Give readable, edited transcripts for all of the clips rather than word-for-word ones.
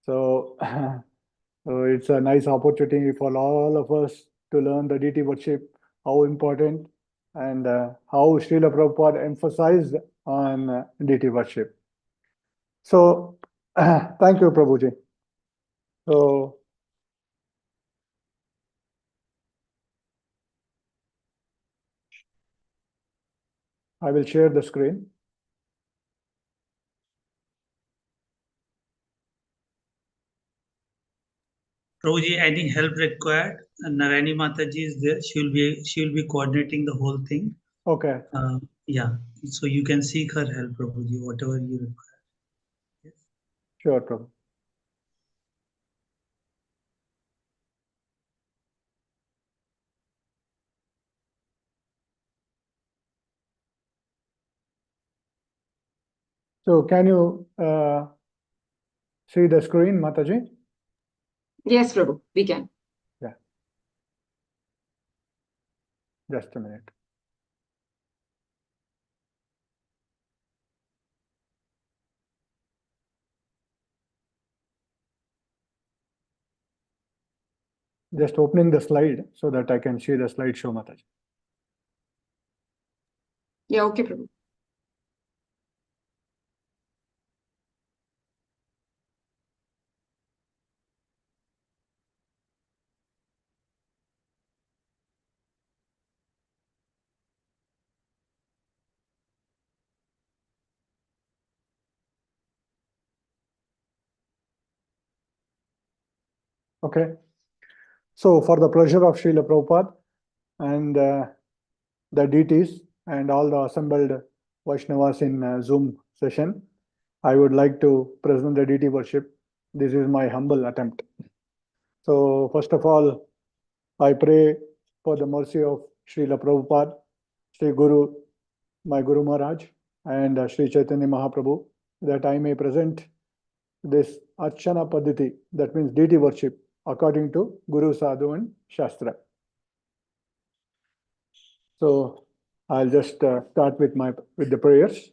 So, so it's a nice opportunity for all of us to learn the deity worship, how important and how Srila Prabhupada emphasized on deity worship. So, thank you, Prabhuji. So, I will share the screen. Prabhuji, any help required? Narayani Mataji is there. She will be coordinating the whole thing. Okay. Yeah. So you can seek her help, Prabhuji, whatever you require. Yes. Sure, Prabhu. So can you see the screen, Mataji? Yes, Prabhu, we can. Yeah. Just a minute. Just opening the slide so that I can see the slideshow, Mataji. Yeah, okay, Prabhu. Okay. So for the pleasure of Srila Prabhupada and the deities and all the assembled Vaishnavas in Zoom session, I would like to present the deity worship. This is my humble attempt. So first of all, I pray for the mercy of Srila Prabhupada, Sri Guru, my Guru Maharaj, and Sri Chaitanya Mahaprabhu, that I may present this Archana Paddhati, that means deity worship, according to Guru, Sadhu, and Shastra. So I'll just start with the prayers.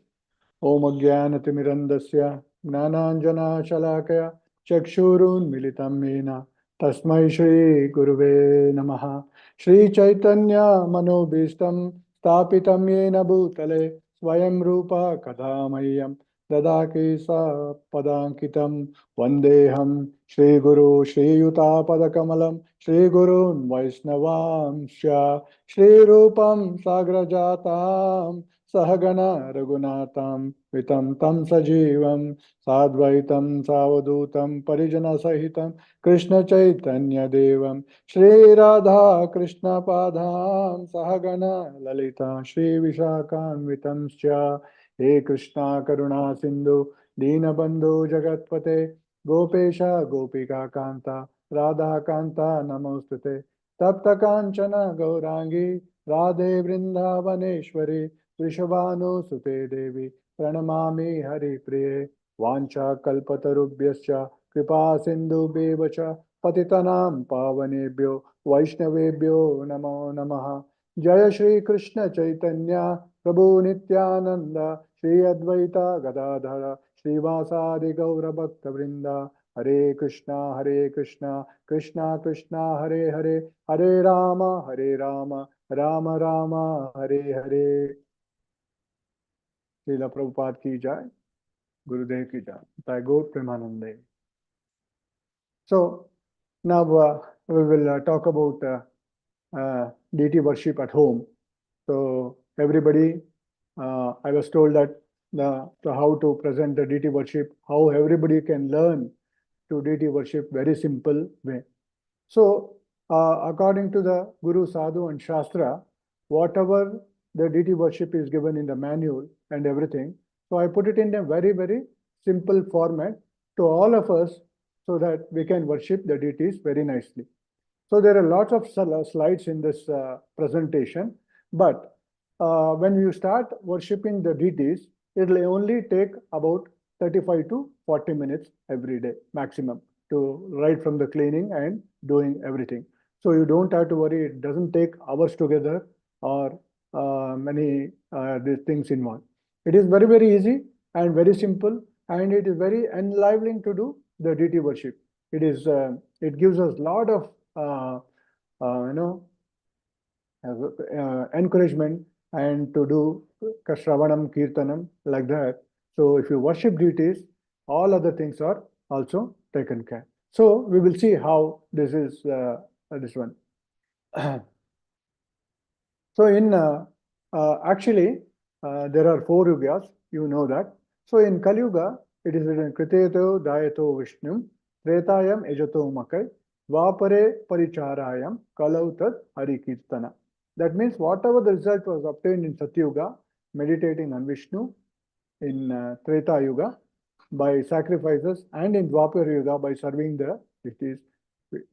Om Ajnanatirmirandasya Gnananjana Shalakaya Chakshurun Militam Mena Tasmai Shri Guruve Namaha. Shri Chaitanya Manobhishtam Stapitam Yena Bhutale Swayam Rupa Kadhamayam Dadaki Sa Padankitam Vandeham Shri Guru Shri Yuta Padakamalam Shri Gurun Vaishnavamsya Shri Rupam Sagrajatam Sahagana Raghunatam Vitam Tam Sajivam Sadvaitam Savadutam Parijana Sahitam Krishna Chaitanya Devam Shri Radha Krishna Padam Sahagana Lalita Shri Vishakam Vitamscha He Krishna Karuna Sindhu Dinabandhu Jagatpate Gopesha Gopika Kanta Radha Kanta Namostute Tapta Kanchana Gaurangi Radhe Vrindavaneshwari Vrishabhanu Sute Devi Pranamami Hari Priye Vancha Kalpatarubhyascha Kripa Sindhu Bevacha Patitanam Pavanebhyo Vaishnavebhyo Namo Namaha Jaya Shri Krishna Chaitanya Prabhu Nityananda Shri Advaita Gadadhara Srivasadi Gaura Bhakta Vrinda Hare Krishna Krishna Krishna Hare Hare Hare Rama Rama Rama Hare Hare. Srila Prabhupada ki jai, Gurudev ki jai, Tagore Premanande. So now we will talk about deity worship at home. So everybody, I was told that how to present the deity worship, how everybody can learn to deity worship very simple way. So according to the Guru, Sadhu and Shastra, whatever the deity worship is given in the manual and everything, so I put it in a very, very simple format to all of us so that we can worship the deities very nicely. So there are lots of slides in this presentation, but when you start worshiping the deities, it will only take about 35 to 40 minutes every day maximum, to right from the cleaning and doing everything. So you don't have to worry, it doesn't take hours together or many these things involved. It is very, very easy and very simple, and it is very enlivening to do the deity worship. It is, it gives us a lot of, encouragement and to do Shravanam, Kirtanam, like that. So if you worship deities, all other things are also taken care. So we will see how this is, this one. So in, actually, there are 4 yugas, you know that. So in Kali Yuga, it is written Kriteto Dayato Vishnu, Tretayam Ejato Makai, Vapare Paricharayam, Kalautat Harikirtana. That means whatever the result was obtained in Satyuga, meditating on Vishnu, in Treta Yuga, by sacrifices, and in Dwapara Yuga, by serving the deities,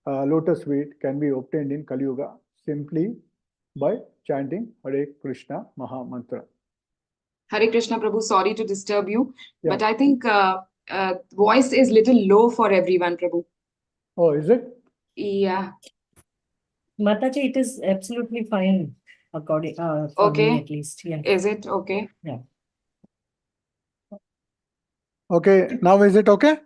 lotus sweet can be obtained in Kali Yuga simply by chanting Hare Krishna Maha Mantra. Hare Krishna, Prabhu. Sorry to disturb you, Yeah. but I think voice is little low for everyone, Prabhu. Oh, is it? Yeah. Mataji, it is absolutely fine according for Okay. me at least. Yeah. Is it okay? Yeah. Okay, now is it okay?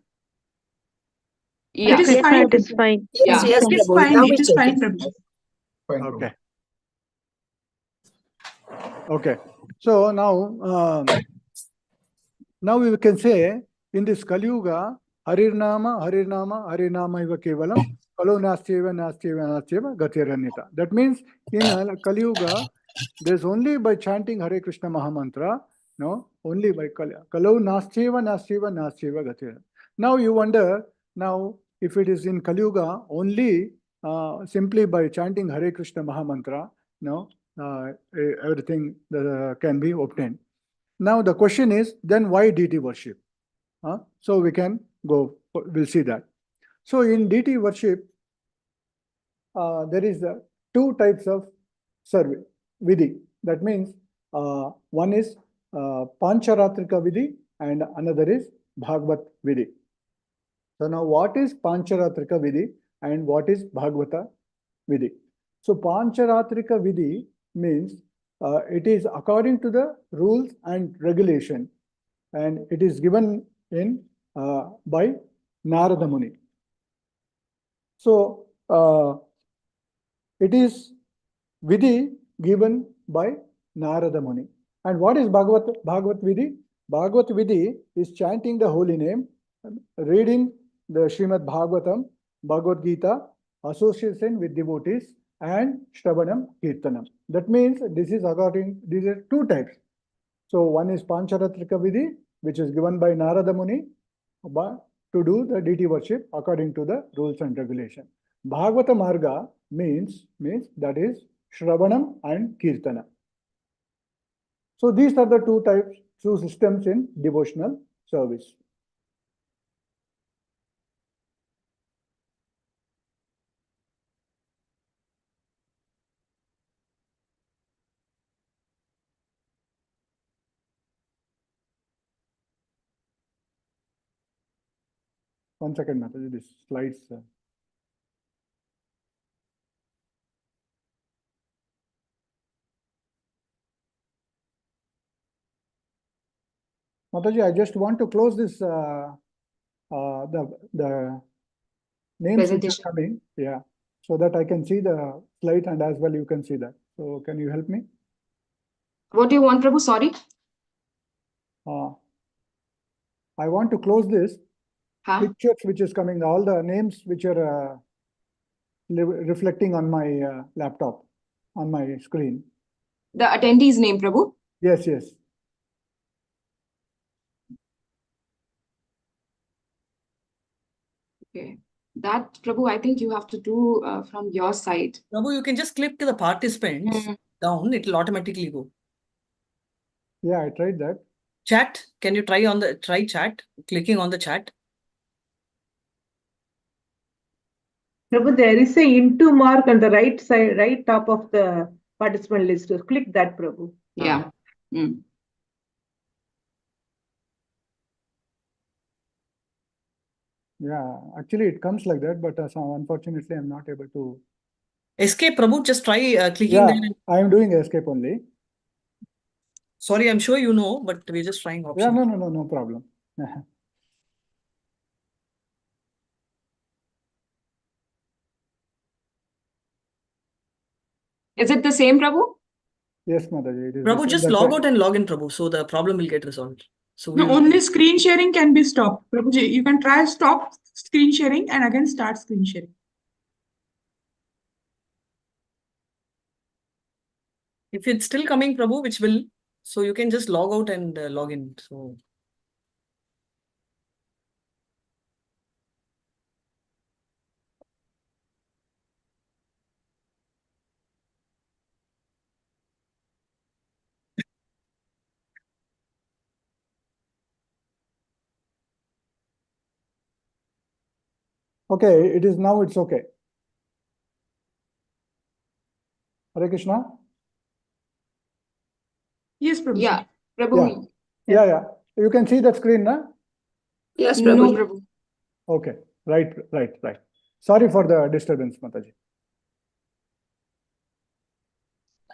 Yeah. It is Yes, fine. it is fine. Yeah. Yes, It is Prabhu. fine. Now It it's is fine, okay. Prabhu. Okay. Okay. So now, now we can say in this Kali Yuga, Harirnama, Harirnama, Harirnama iva kevalam, Kalo nastyeva, nastyeva, nastyeva, gatiranyata. That means in Kali Yuga, there's only by chanting Hare Krishna Mahamantra, no, only by Kalo nastyeva, nastyeva, nastyeva, gatiranyata. Now you wonder, now if it is in Kali Yuga, only simply by chanting Hare Krishna Mahamantra, no, everything can be obtained. Now the question is, then why deity worship? So we can go, we'll see that. So in deity worship, there is 2 types of service, vidhi. That means one is Pancharatrika vidhi and another is Bhagavad vidhi. So now what is Pancharatrika vidhi and what is Bhagavata vidhi? So Pancharatrika vidhi means it is according to the rules and regulation, and it is given in by Narada Muni. So it is vidhi given by Narada Muni. And what is Bhagavat vidhi? Bhagavat vidhi is chanting the holy name, reading the Srimad Bhagavatam, Bhagavad Gita, association with devotees, and Shravanam Kirtanam. That means this is according, these are 2 types. So one is Pancharatrika vidhi, which is given by Narada Muni to do the deity worship according to the rules and regulation. Bhagavata Marga means that is Shravanam and Kirtana. So these are the 2 types, 2 systems in devotional service. One second, Mataji, this slides. Mataji, I just want to close this, the names which are Presentation. coming, yeah, so that I can see the slide and as well you can see that. So can you help me? What do you want, Prabhu? Sorry. I want to close this Huh? pictures which is coming, all the names which are reflecting on my laptop, on my screen. The attendee's name, Prabhu. Yes, yes. Okay. That, Prabhu, I think you have to do from your side. Prabhu, you can just click the participants down, it will automatically go. Yeah, I tried that. Chat, can you try chat, clicking on the chat? Prabhu, there is a into mark on the right side, right top of the participant list. So click that, Prabhu. Yeah. Mm. Yeah, actually it comes like that, but so unfortunately I'm not able to. Escape, Prabhu, just try clicking Yeah, there. I am doing escape only. Sorry, I'm sure you know, but we're just trying Yeah, option. no problem. Is it the same, Prabhu? Yes, Mataji, it is. Prabhu, the same. just That's log why- out and log in, Prabhu, so the problem will get resolved. So No, we'll, only screen sharing can be stopped. Prabhuji, you can try stop screen sharing and again start screen sharing. if it's still coming, Prabhu, which will, so you can just log out and log in. So Okay, it is now, it's okay. Hare Krishna? Yes, Prabhuji. Yeah, Prabhu. Yeah. You can see that screen, na? Yes, Prabhu. No, Prabhu. Okay, right. Sorry for the disturbance, Mataji.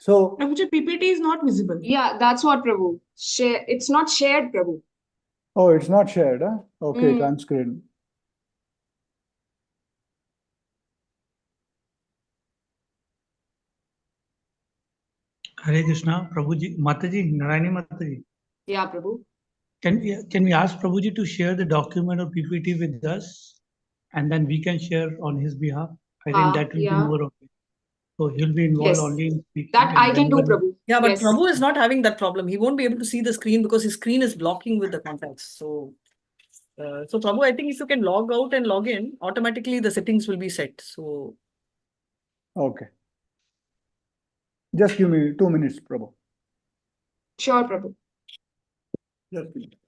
So, Prabhuji, PPT is not visible. Yeah, that's what, Prabhu. Share. It's not shared, Prabhu. oh, it's not shared, huh? Okay, it's Mm. on screen. Hare Krishna, Prabhuji, Mataji, Narayani Mataji. Yeah, Prabhu. Can we ask Prabhuji to share the document or PPT with us, and then we can share on his behalf? I think that will Yeah. be more okay. So he'll be involved Yes. only in speaking. That and I can do, whenever- Prabhu. yeah, but Yes. Prabhu is not having that problem. He won't be able to see the screen because his screen is blocking with the contacts. So Prabhu, I think if you can log out and log in, automatically the settings will be set. So Okay. Just give me 2 minutes, Prabhu. Sure, Prabhu. Just give me.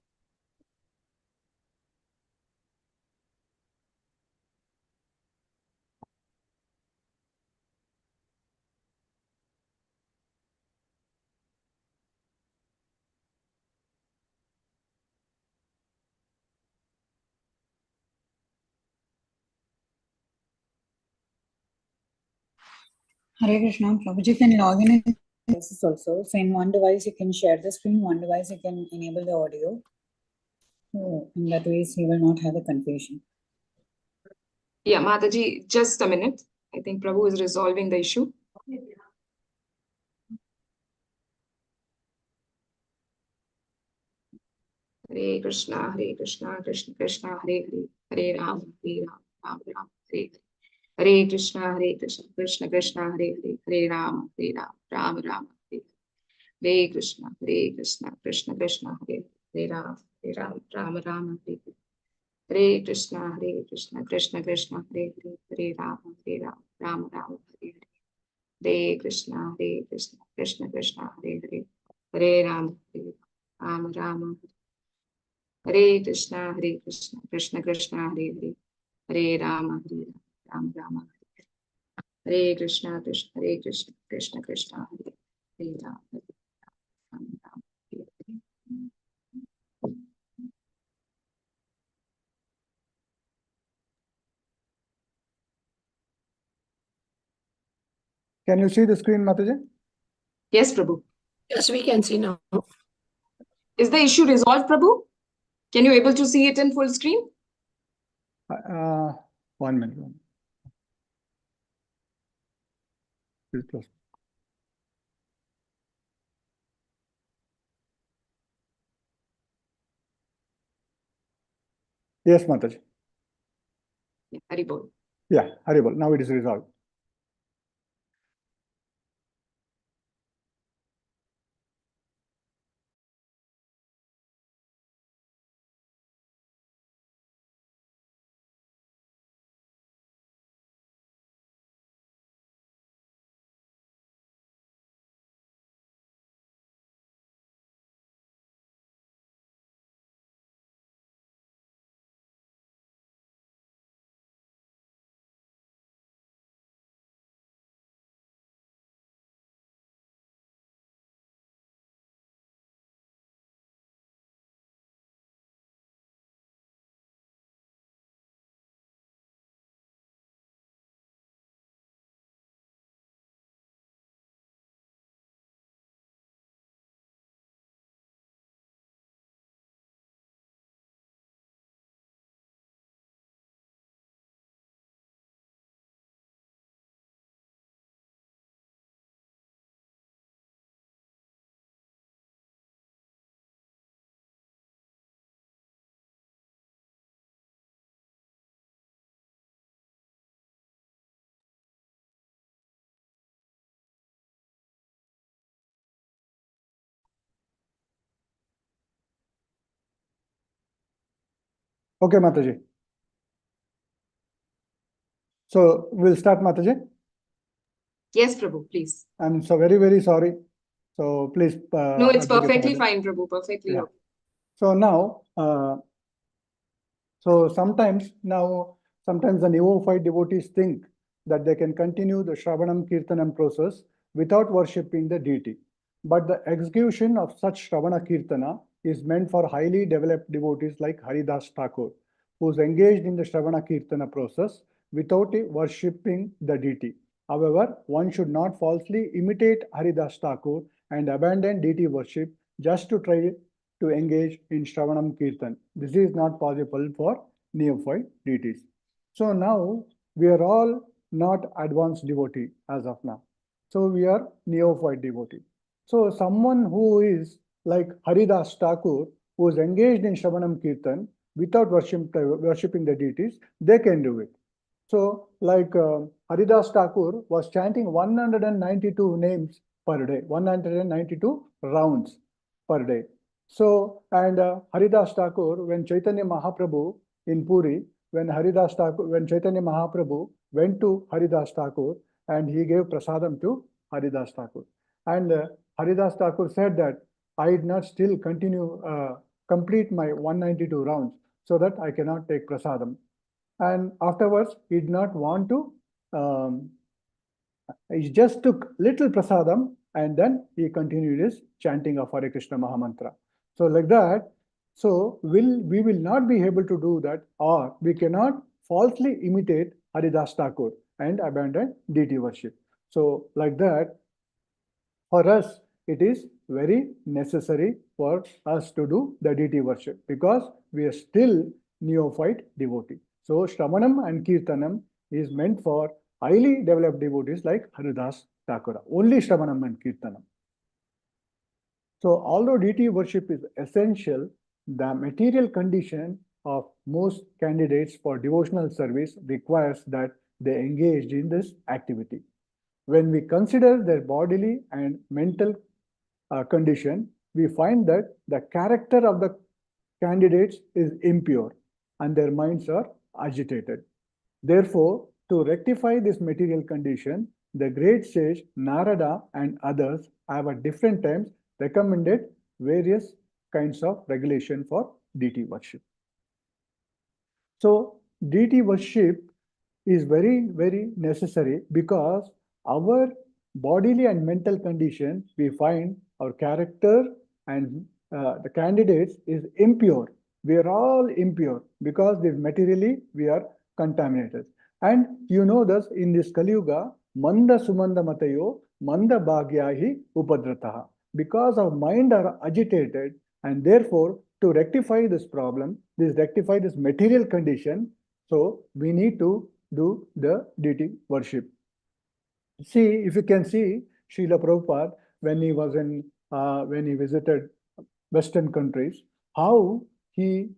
Hare Krishna, Prabhuji can log in devices also. So in one device you can share the screen, one device you can enable the audio. So in that way you will not have a confusion. Yeah, Mataji, just a minute. I think Prabhu is resolving the issue. Hare Krishna, Krishna Krishna, Hare Hare, Hare Ram, Ram Ram, Hare Hare. Hare Krishna, Krishna Krishna, Hare Hare, Hare Ram, Ram Ram, Hare Hare. Hare Krishna, Krishna Krishna, Hare Hare Ram, Ram Ram, Hare Hare. Hare Krishna, Krishna Krishna, Hare Hare, Hare Ram, Ram Ram, Hare Hare. Hare Krishna, Krishna Krishna, Hare Hare, Hare Ram, Ram Ram. Hare Krishna, Krishna Krishna, Hare Hare, Hare Ram, Ram Ram. Hare Krishna, Krishna Krishna, Hare Hare Ram, Ram. Hare Hare. Can you see the screen, Mataji? Yes, Prabhu. Yes, we can see now. Is the issue resolved, Prabhu? Can you able to see it in full screen? 1 minute. Please close. Yes, Mataji. Yeah, Haribol. Yeah, Haribol. Now it is resolved. Okay, Mataji. So we'll start, Mataji. Yes, Prabhu, please. I'm so very, very sorry. So please. No, it's I beg your perfectly pardon. fine, Prabhu. Perfectly Yeah. okay. So now, so sometimes the neophyte devotees think that they can continue the Shravanam Kirtanam process without worshipping the deity. But the execution of such Shravana Kirtana is meant for highly developed devotees like Haridas Thakur, who is engaged in the Shravana Kirtana process without worshipping the deity. However, one should not falsely imitate Haridas Thakur and abandon deity worship just to try to engage in Shravanam Kirtan. This is not possible for neophyte deities. So now we are all not advanced devotee as of now. So we are neophyte devotee. So someone who is like Haridas Thakur, who is engaged in Shravanam Kirtan without worshipping the deities, they can do it. So like Haridas Thakur was chanting 192 names per day, 192 rounds per day. So, and Haridas Thakur, when Chaitanya Mahaprabhu in Puri, when Chaitanya Mahaprabhu went to Haridas Thakur and he gave prasadam to Haridas Thakur. And Haridas Thakur said that I did not still complete my 192 rounds so that I cannot take prasadam. And afterwards, he did not want to, he just took little prasadam and then he continued his chanting of Hare Krishna Mahamantra. So like that, so we will not be able to do that, or we cannot falsely imitate Haridas Thakur and abandon deity worship. So like that, for us, it is very necessary for us to do the deity worship because we are still neophyte devotee. So Shravanam and Kirtanam is meant for highly developed devotees like Haridas Thakur. Only Shravanam and Kirtanam. So although deity worship is essential, the material condition of most candidates for devotional service requires that they engage in this activity. When we consider their bodily and mental condition, we find that the character of the candidates is impure and their minds are agitated. Therefore, to rectify this material condition, the great sage Narada and others have at different times recommended various kinds of regulation for deity worship. So, deity worship is very, very necessary because our bodily and mental condition, we find our character and the candidates is impure. We are all impure because materially we are contaminated. And you know this in this Kali Yuga, Manda Sumanda Matayo, Manda Bhagyahi Upadrataha. Because our mind are agitated and therefore to rectify this problem, rectify this material condition, so we need to do the deity worship. See, if you can see, Srila Prabhupada, when he was when he visited Western countries, how he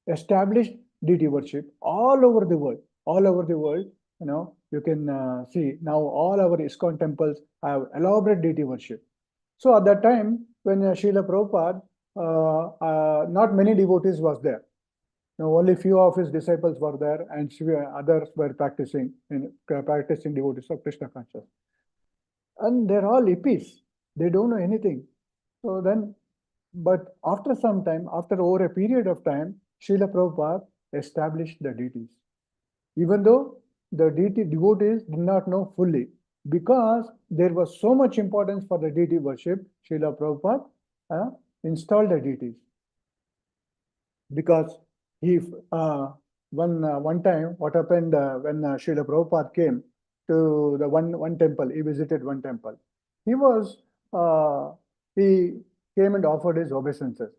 established deity worship all over the world. All over the world, you know, you can see now all our ISKCON temples have elaborate deity worship. So at that time, when Srila Prabhupada, not many devotees was there. Now, only few of his disciples were there, and others were practicing devotees of Krishna consciousness. And they're all hippies. They don't know anything. So then, but after some time, after over a period of time, Srila Prabhupada established the deities. Even though the devotees did not know fully, because there was so much importance for the deity worship, Srila Prabhupada installed the deities. Because he one time what happened when Srila Prabhupada came to the one temple, he visited one temple. He came and offered his obeisances,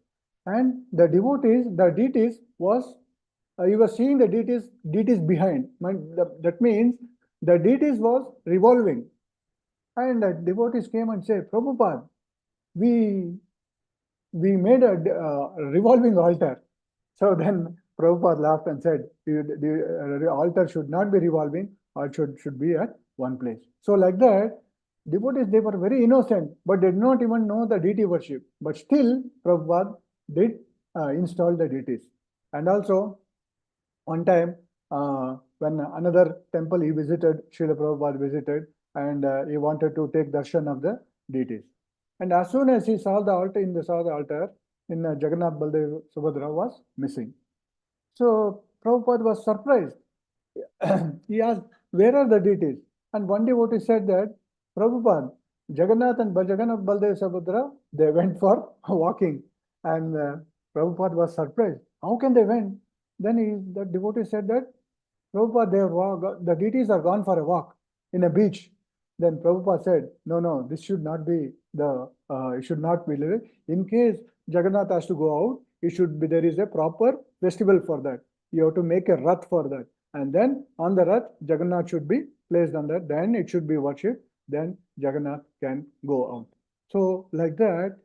and the deities was he was seeing the deities behind. That means the deities was revolving, and the devotees came and said, Prabhupada, we made a revolving altar. So then Prabhupada laughed and said, the altar should not be revolving, or should be at one place. So like that, devotees, they were very innocent, but did not even know the deity worship. But still, Prabhupada did install the deities. And also, one time, when another temple he visited, Srila Prabhupada visited, and he wanted to take darshan of the deities. And as soon as he saw the altar, in Jagannath Baldev Subhadra was missing. So Prabhupada was surprised. He asked, where are the deities? And one devotee said that, Prabhupada, Jagannath and Jagannath Baldev Subhadra, they went for walking. And Prabhupada was surprised. How can they went? Then the devotee said that, Prabhupada, the deities are gone for a walk in a beach. Then Prabhupada said, no, this should not be it should not be. In case Jagannath has to go out, there is a proper festival for that. You have to make a rath for that. And then on the rath, Jagannath should be placed on that. Then it should be worshipped. Then Jagannath can go out. So like that,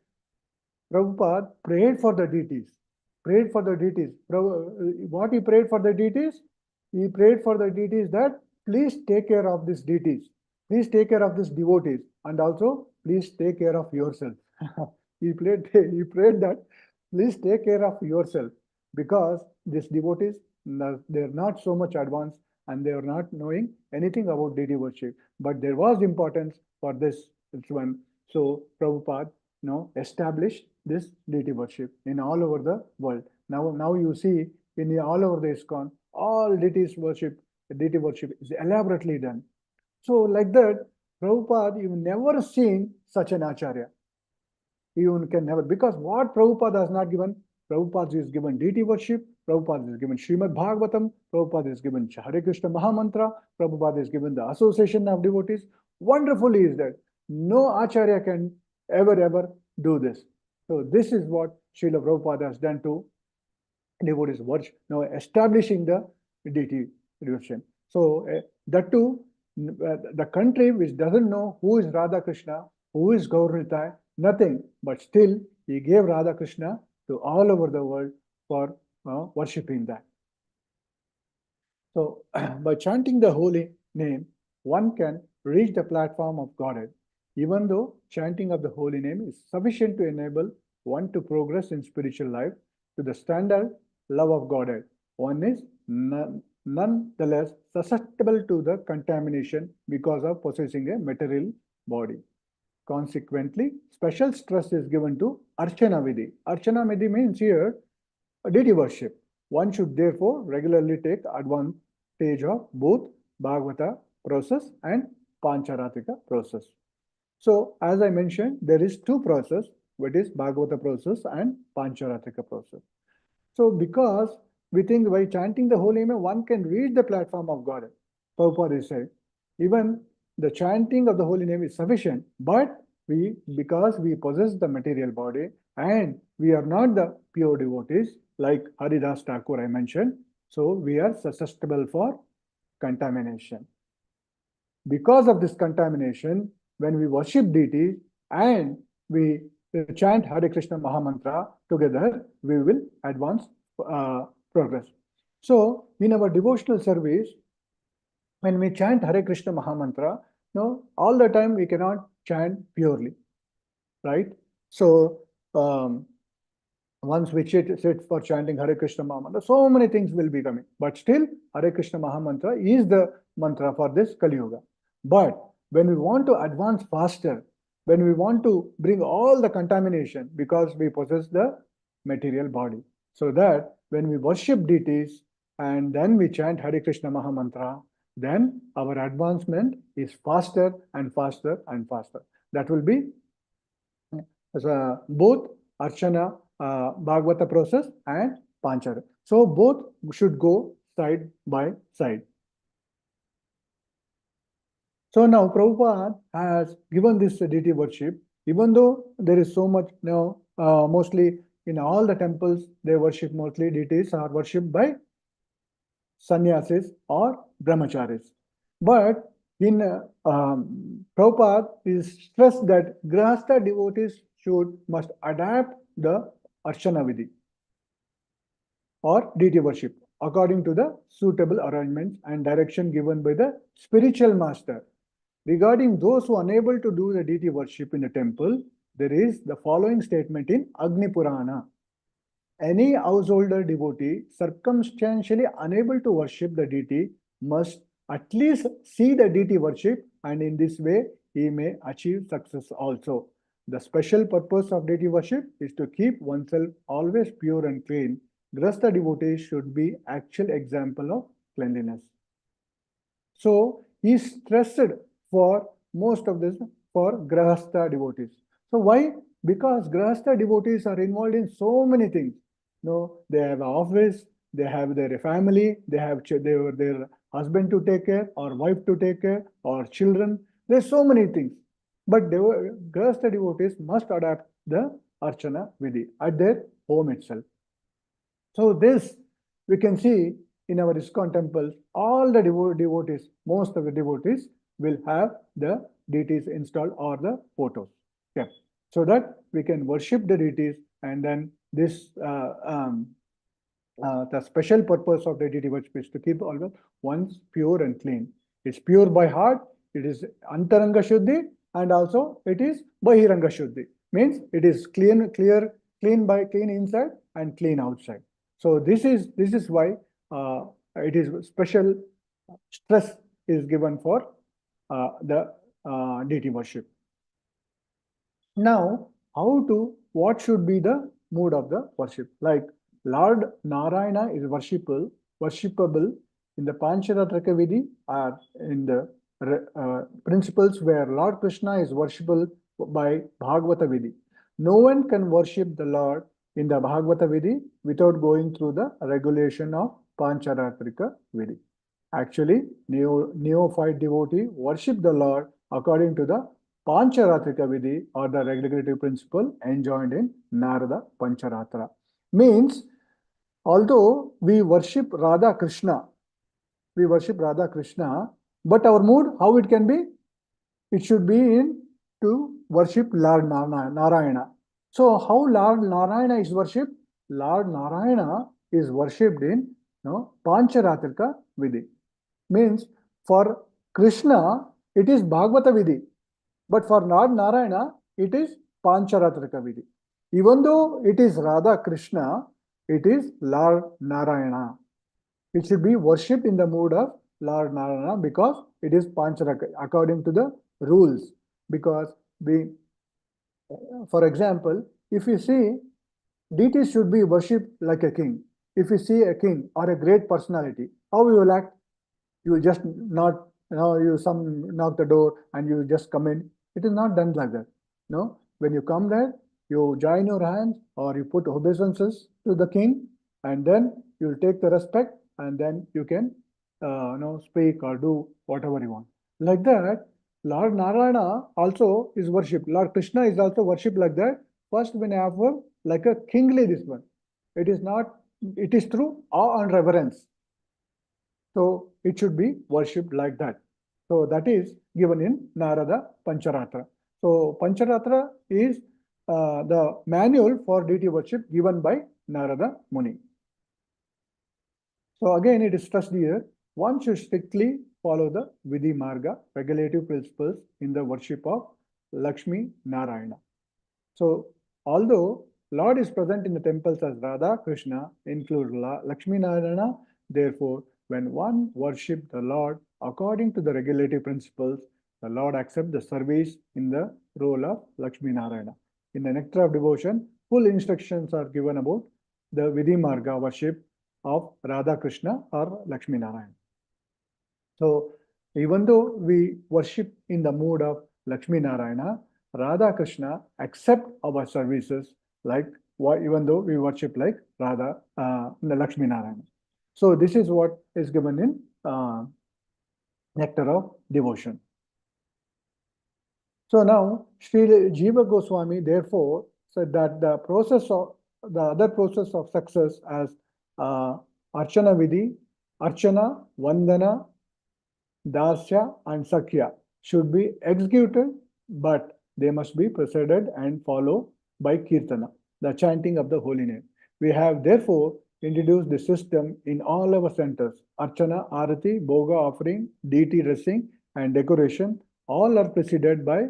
Prabhupada prayed for the deities. What he prayed for the deities? He prayed for the deities that please take care of these deities. Please take care of these devotees. And also, please take care of yourself. He prayed that please take care of yourself, because these devotees, they're not so much advanced and they are not knowing anything about deity worship. But there was importance for this one. So Prabhupada established this deity worship in all over the world. Now you see in all over the ISKCON, all deity worship is elaborately done. So like that, Prabhupada, you've never seen such an acharya. You can never, because what Prabhupada has not given, Prabhupada is given deity worship, Prabhupada is given Srimad Bhagavatam, Prabhupada is given Hare Krishna Mahamantra, Prabhupada is given the association of devotees. Wonderfully is that no acharya can ever do this. So this is what Srila Prabhupada has done to devotees worship, establishing the deity devotion. So that too, the country which doesn't know who is Radha Krishna, who is Gaur-Nitai, nothing, but still he gave Radha Krishna to all over the world for worshipping that. So by chanting the holy name, one can reach the platform of Godhead, even though chanting of the holy name is sufficient to enable one to progress in spiritual life to the standard love of Godhead. One is nonetheless susceptible to the contamination because of possessing a material body. Consequently, special stress is given to Archana Vidhi. Archana Vidhi means here deity worship. One should therefore regularly take advantage of both Bhagavata process and Pancharatika process. So, as I mentioned, there is two processes, which is Bhagavata process and Pancharatika process. So, because we think by chanting the holy name, one can reach the platform of God. Prabhupada is said, even the chanting of the holy name is sufficient, but because we possess the material body and we are not the pure devotees, like Haridas Thakur I mentioned, so we are susceptible for contamination. Because of this contamination, when we worship deity and we chant Hare Krishna Mahamantra together, we will advance progress. So, in our devotional service, when we chant Hare Krishna Mahamantra, all the time we cannot chant purely, right? So, once we sit for chanting Hare Krishna Mahamantra, so many things will be coming. But still, Hare Krishna Mahamantra is the mantra for this Kali Yuga. But when we want to advance faster, when we want to bring all the contamination because we possess the material body, so that when we worship deities and then we chant Hare Krishna Mahamantra, then our advancement is faster and faster and faster. That will be both Archana, Bhagavata process and Panchara. So both should go side by side. So now Prabhupada has given this deity worship, even though there is so much mostly in all the temples, they worship mostly deities are worshipped by sannyasis or brahmacharis. But in Prabhupada is stressed that grahastha devotees must adapt the Archana Vidhi or deity worship according to the suitable arrangements and direction given by the spiritual master. Regarding those who are unable to do the deity worship in the temple, there is the following statement in Agni Purana. any householder devotee circumstantially unable to worship the deity must at least see the deity worship, and in this way he may achieve success also. The special purpose of deity worship is to keep oneself always pure and clean. Grahastha devotees should be actual example of cleanliness. So he stressed for most of this for Grahastha devotees. So why? Because Grahastha devotees are involved in so many things. No, they have an office, they have their family, they have their husband to take care, or wife to take care, or children. There's so many things. But Grahastha devotees must adapt the Archana Vidhi at their home itself. So this we can see in our ISKCON temples, all the devotees, most of the devotees will have the deities installed or the photos. Okay. So that we can worship the deities, and then this the special purpose of the deity worship is to keep always one's pure and clean. It's pure by heart, it is Antaranga Shuddhi, and also it is Bahiranga Shuddhi. Means it is clean inside and clean outside. So this is why it is special stress is given for the deity worship. Now, what should be the mood of the worship? Like Lord Narayana is worshipable in the Pancharatrika Vidhi, or in the principles where Lord Krishna is worshipable by Bhagavata Vidhi. No one can worship the Lord in the Bhagavata Vidhi without going through the regulation of Pancharatrika Vidhi. Actually, neophyte devotee worship the Lord according to the Pancharatrika Vidhi, or the regulative principle enjoined in Narada Pancharatra. Means, although we worship Radha Krishna, but our mood, how it can be? It should be in to worship Lord Narayana. So how Lord Narayana is worshipped? Lord Narayana is worshipped in Pancharatrika Vidhi. Means for Krishna, it is Bhagavata Vidhi. But for Lord Narayana, it is Pancharatrika Vidhi. Even though it is Radha Krishna, it is Lord Narayana. It should be worshipped in the mood of Lord Narayana, because it is Pancharatrika according to the rules. Because for example, if you see, deities should be worshipped like a king. If you see a king or a great personality, how you will act? You will just not, you knock the door and you just come in. It is not done like that. No, when you come there, you join your hands or you put obeisances to the king, and then you will take the respect, and then you can speak or do whatever you want. Like that, Lord Narayana also is worshipped. Lord Krishna is also worshipped like that. First, when I offer like a kingly this one, it is through awe and reverence. So it should be worshipped like that. So that is given in Narada Pancharatra. So Pancharatra is the manual for deity worship given by Narada Muni. So again, it is stressed here, one should strictly follow the Vidhi Marga, regulative principles in the worship of Lakshmi Narayana. So although Lord is present in the temples as Radha Krishna, include Lakshmi Narayana, therefore, when one worships the Lord according to the regulative principles, the Lord accepts the service in the role of Lakshmi Narayana. In the Nectar of Devotion, full instructions are given about the Vidhi Marga worship of Radha Krishna or Lakshmi Narayana. So even though we worship in the mood of Lakshmi Narayana, Radha Krishna accept our services even though we worship like Radha Lakshmi Narayana. So this is what is given in Nectar of Devotion. So now Sri Jiva Goswami therefore said that the other process of success as Archana Vidhi, Archana, Vandana, Dasya and Sakhya should be executed, but they must be preceded and followed by Kirtana, the chanting of the holy name. We have therefore introduced the system in all our centers. Archana, Arati, Bhoga offering, deity dressing and decoration, all are preceded by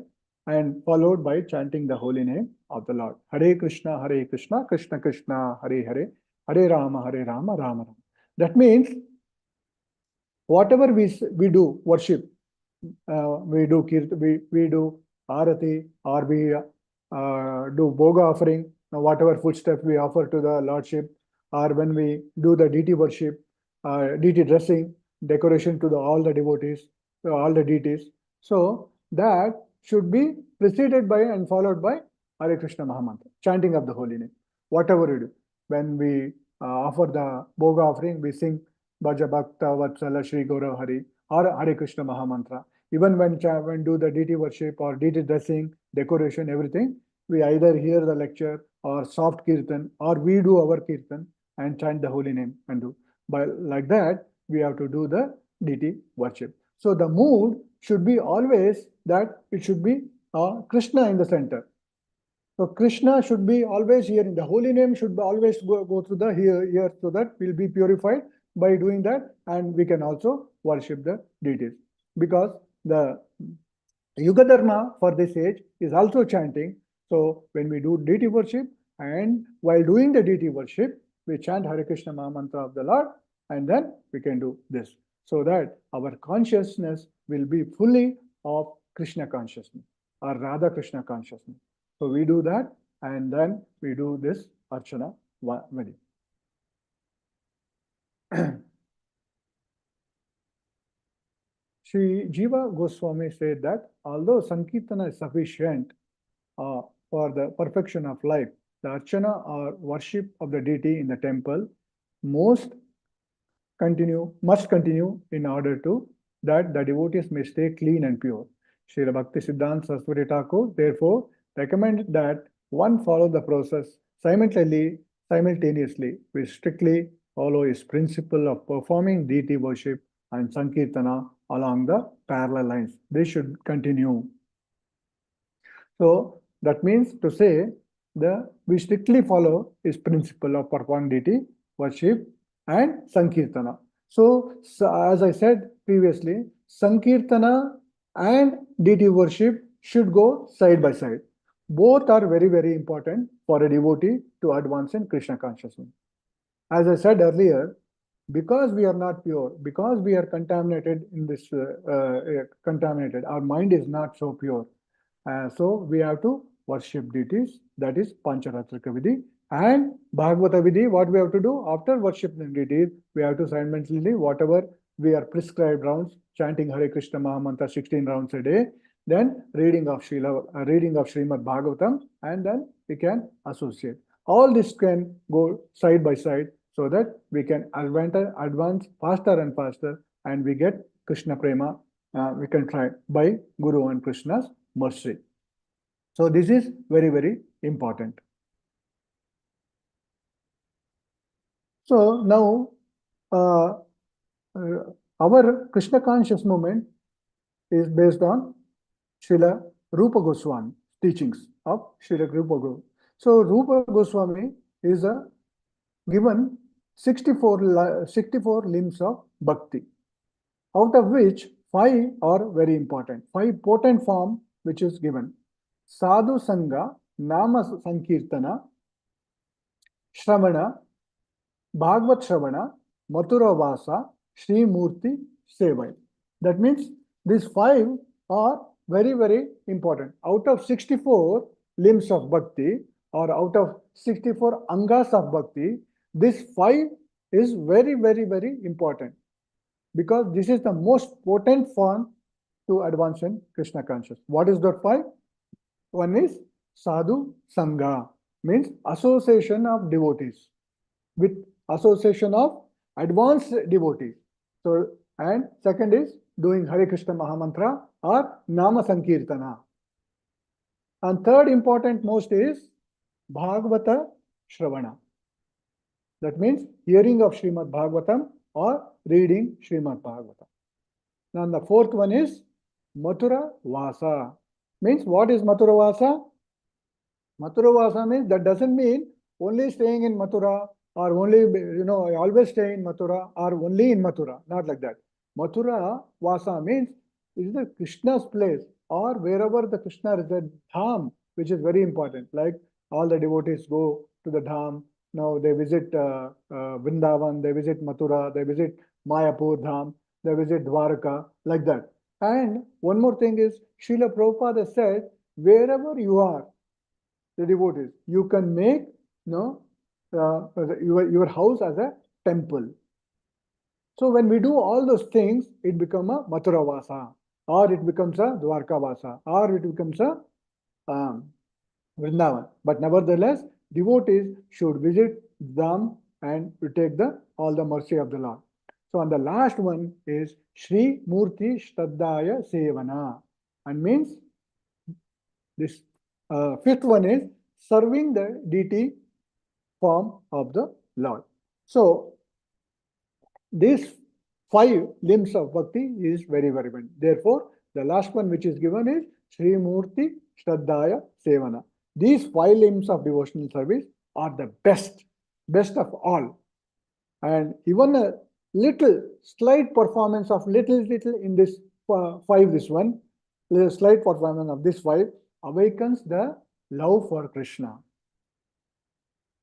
and followed by chanting the holy name of the Lord. Hare Krishna, Krishna Krishna, Hare Hare, Hare Rama, Rama Rama. That means whatever we do worship, we do we do arati, or we do boga offering, whatever foodstuff we offer to the Lordship, or when we do the deity worship, deity dressing, decoration to all the devotees, all the deities. So that should be preceded by and followed by Hare Krishna Mahamantra, chanting of the holy name. Whatever we do, when we offer the boga offering, we sing Bhaja Bhakta Vatsala Shri Gaurav Hari or Hare Krishna Mahamantra. Even when do the deity worship or deity dressing, decoration, everything, we either hear the lecture or soft kirtan, or we do our kirtan and chant the holy name and do. But like that, we have to do the deity worship. So the mood should be always that it should be Krishna in the center. So Krishna should be always here. In the holy name should always go through the here, so that we'll be purified by doing that, and we can also worship the deities. Because the Yuga Dharma for this age is also chanting. So when we do deity worship, and while doing the deity worship, we chant Hare Krishna Mahamantra of the Lord, and then we can do this, so that our consciousness will be fully of Krishna consciousness or Radha Krishna consciousness. So we do that, and then we do this Archana Vadi. Sri Jiva Goswami said that although Sankirtana is sufficient for the perfection of life, the Archana or worship of the deity in the temple must continue in order to that the devotees may stay clean and pure. Srila Bhakti Siddhanta Saraswati Thakur therefore recommended that one follow the process simultaneously, we strictly follow his principle of performing deity worship and Sankirtana along the parallel lines. They should continue. So that means to say we strictly follow his principle of performing deity worship and Sankirtana. So as I said previously, Sankirtana and deity worship should go side by side. Both are very, very important for a devotee to advance in Krishna consciousness. As I said earlier, because we are not pure, because we are contaminated in this, our mind is not so pure. So we have to worship deities, that is Pancharatrika Vidhi. And Bhagavata Vidhi, what we have to do after worshiping deities, we have to simultaneously, whatever we are prescribed rounds, chanting Hare Krishna Mahamantra 16 rounds a day, then reading of Srimad Bhagavatam, and then we can associate. All this can go side by side, so that we can advance faster and faster, and we get Krishna Prema, we can try by Guru and Krishna's mercy. So this is very, very important. So now our Krishna conscious movement is based on Srila Rupa Goswami teachings of Srila Rupa Goswami. So Rupa Goswami is given 64 limbs of bhakti, out of which 5 are very important. 5 potent form which is given: Sadhu Sangha, Nama Sankirtana, Shravana, Bhagavat Shravana, Mathura Vasa, Sri Murti Sevai. That means these 5 are very, very important. Out of 64 limbs of bhakti, or out of 64 angas of bhakti, this 5 is very, very, very important, because this is the most potent form to advance in Krishna consciousness. What is that 5? One is Sadhu Sangha, means association of devotees, with association of advanced devotees. So, and second is doing Hare Krishna Mahamantra or Nama Sankirtana. And third important most is Bhagavata Shravana. That means hearing of Srimad Bhagavatam or reading Srimad Bhagavatam. Now the fourth one is Mathura Vasa. Means what is Mathura Vasa? Mathura Vasa means, that doesn't mean only staying in Mathura, or only, always stay in Mathura, or only in Mathura. Not like that. Mathura Vasa means is the Krishna's place, or wherever the Krishna resides, Dham, which is very important. Like all the devotees go to the Dham. Now they visit Vrindavan, they visit Mathura, they visit Mayapur Dham, they visit Dwarka, like that. And one more thing is, Srila Prabhupada said, wherever you are, the devotees, you can make your house as a temple. So when we do all those things, it becomes a Mathura Vasa, or it becomes a Dwarka Vasa, or it becomes a Vrindavan. But nevertheless, devotees should visit them and to take all the mercy of the Lord. So, and the last one is Shri Murti Shraddhaya Sevana, and means this fifth one is serving the deity form of the Lord. So, these 5 limbs of bhakti is very, very good. Therefore, the last one which is given is Shri Murti Shraddhaya Sevana. These 5 limbs of devotional service are the best of all. And even a little slight performance of little in this 5, this one, little slight performance of this 5 awakens the love for Krishna.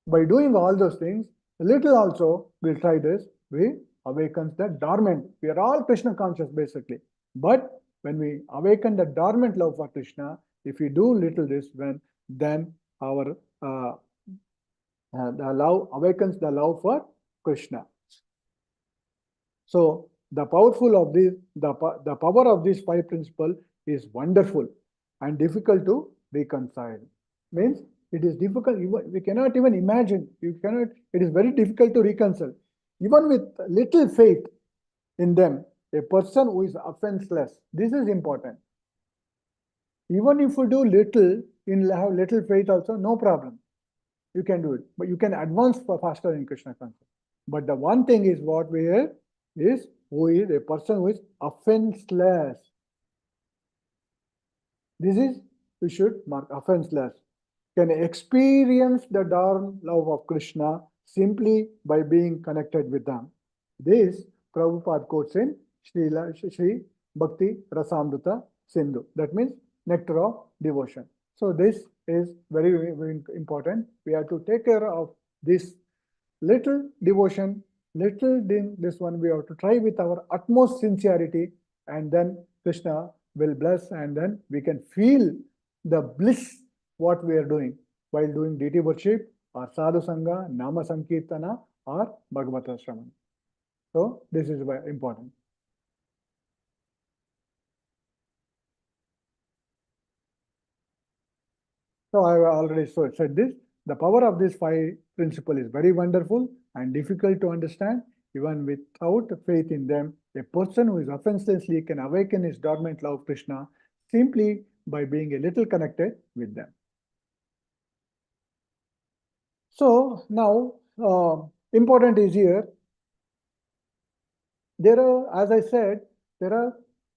By doing all those things, a little also, we'll try this, we awakens the dormant. We are all Krishna conscious basically. But when we awaken the dormant love for Krishna, if we do little this, then our the love awakens the love for Krishna. So the power of these 5 principles is wonderful and difficult to reconcile. Means it is difficult. We cannot even imagine. It is very difficult to reconcile. Even with little faith in them, a person who is offenseless. This is important. Even if you do little, have little faith also, no problem. You can do it, but you can advance faster in Krishna consciousness. But the one thing is what we have is who is a person who is offenseless. This is, we should mark offenseless. Can experience the dark love of Krishna simply by being connected with them. This Prabhupada quotes in Sri Bhakti Rasamrita Sindhu. That means nectar of devotion. So this is very, very important. We have to take care of this little devotion, this one we have to try with our utmost sincerity, and then Krishna will bless, and then we can feel the bliss what we are doing while doing deity worship or sadhu sangha, nama sankirtana or bhagavata shravan. So this is very important. So I have already said this. The power of this 5 principle is very wonderful and difficult to understand. Even without faith in them, a person who is offenselessly can awaken his dormant love of Krishna simply by being a little connected with them. So now, important is here. There are, as I said, there are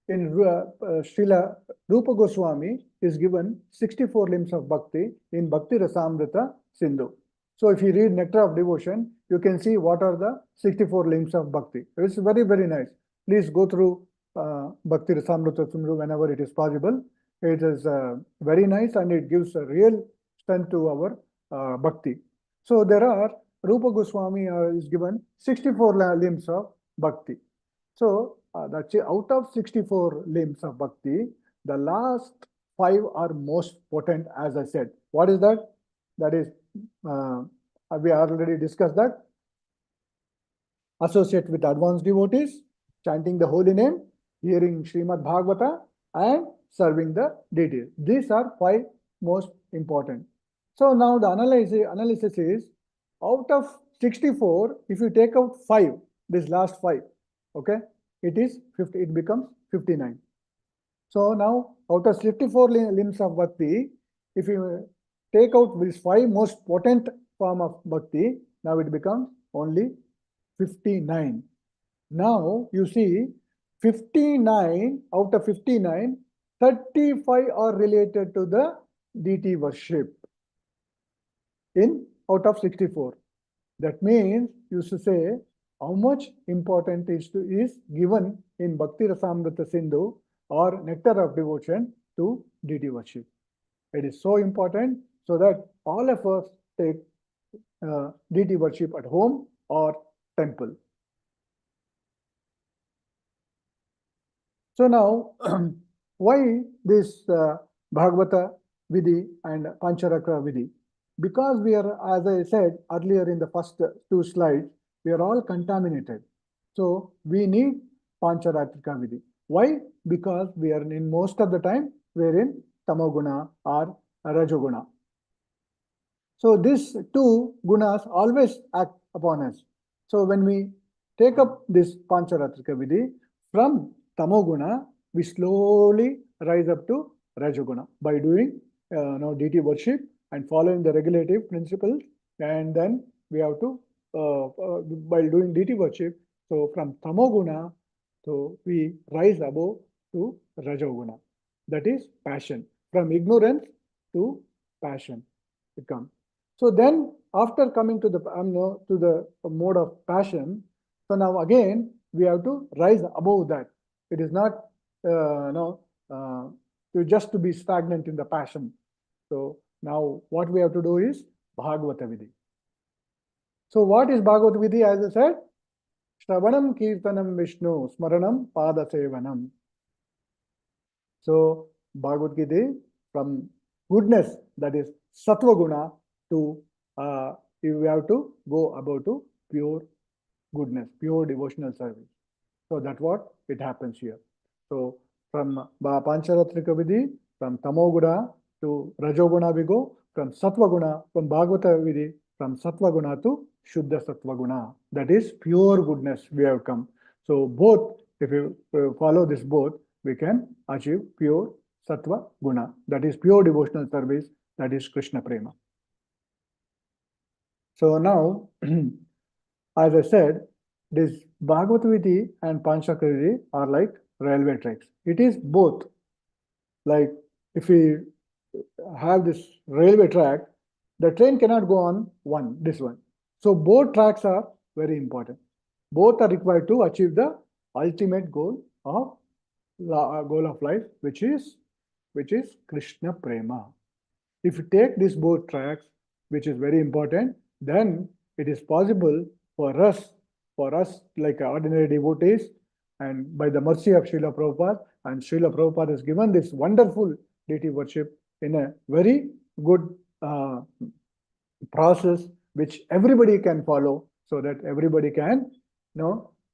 in Srila Rupa Goswami is given 64 limbs of bhakti in Bhakti Rasamrita Sindhu. So if you read Nectar of Devotion, you can see what are the 64 limbs of bhakti. It's very, very nice. Please go through Bhakti Rasamrita Sindhu whenever it is possible. It is very nice and it gives a real strength to our bhakti. So there are, Rupa Goswami is given 64 limbs of bhakti. So that's out of 64 limbs of bhakti, the last 5 are most potent, as I said. What is that? That is, we already discussed that. Associate with advanced devotees, chanting the holy name, hearing Srimad Bhagavata, and serving the deities. These are 5 most important. So now the analysis is, out of 64, if you take out 5, this last 5, okay, it becomes 59. So now out of 54 limbs of bhakti, if you take out these 5 most potent form of bhakti, now it becomes only 59. Now you see 59 out of 59, 35 are related to the deity worship out of 64. That means you should say how much important is given in Bhakti Rasamrita Sindhu or Nectar of Devotion to deity worship. It is so important so that all of us take deity worship at home or temple. So now, why this Bhagavata Vidhi and Pancharakra Vidhi? Because we are, as I said earlier in the first two slides, we are all contaminated. So we need Pancharatrika Vidhi. Why? Because we are in most of the time, we're in Tamoguna or Rajoguna. So these two gunas always act upon us. So when we take up this Pancharatrika Vidhi, from Tamoguna, we slowly rise up to Rajoguna by doing deity worship and following the regulative principles. And then we have to, by doing deity worship, so from Tamoguna, so we rise above to Rajoguna. That is passion. From ignorance to passion it comes. So then, after coming to the mode of passion, so now again we have to rise above that. It is not just to be stagnant in the passion. So now what we have to do is Bhagavata Vidhi. So what is Bhagavata Vidhi? As I said, Shravanam Kirtanam Vishnu Smaranam Pada Sevanam. So Bhagavad Gita, from goodness, that is Sattva Guna, to you have to go about to pure goodness, pure devotional service. So that's what it happens here. So from Pancharatrika Vidhi, from Tamoguna to Rajoguna we go, from Sattva Guna, from Bhagavata Vidhi, from Sattva Guna to Shuddha Sattva Guna. That is pure goodness we have come. So both, if you follow this both, we can achieve pure Sattva Guna. That is pure devotional service. That is Krishna Prema. So now, as I said, this Bhagavata Vidhi and Pancharatrika Vidhi are like railway tracks. It is both. Like if we have this railway track, the train cannot go on this one. So both tracks are very important. Both are required to achieve the ultimate goal of life, which is Krishna Prema. If you take these both tracks, which is very important, then it is possible for us like ordinary devotees, and by the mercy of Srila Prabhupada, and Srila Prabhupada has given this wonderful deity worship in a very good process which everybody can follow, so that everybody can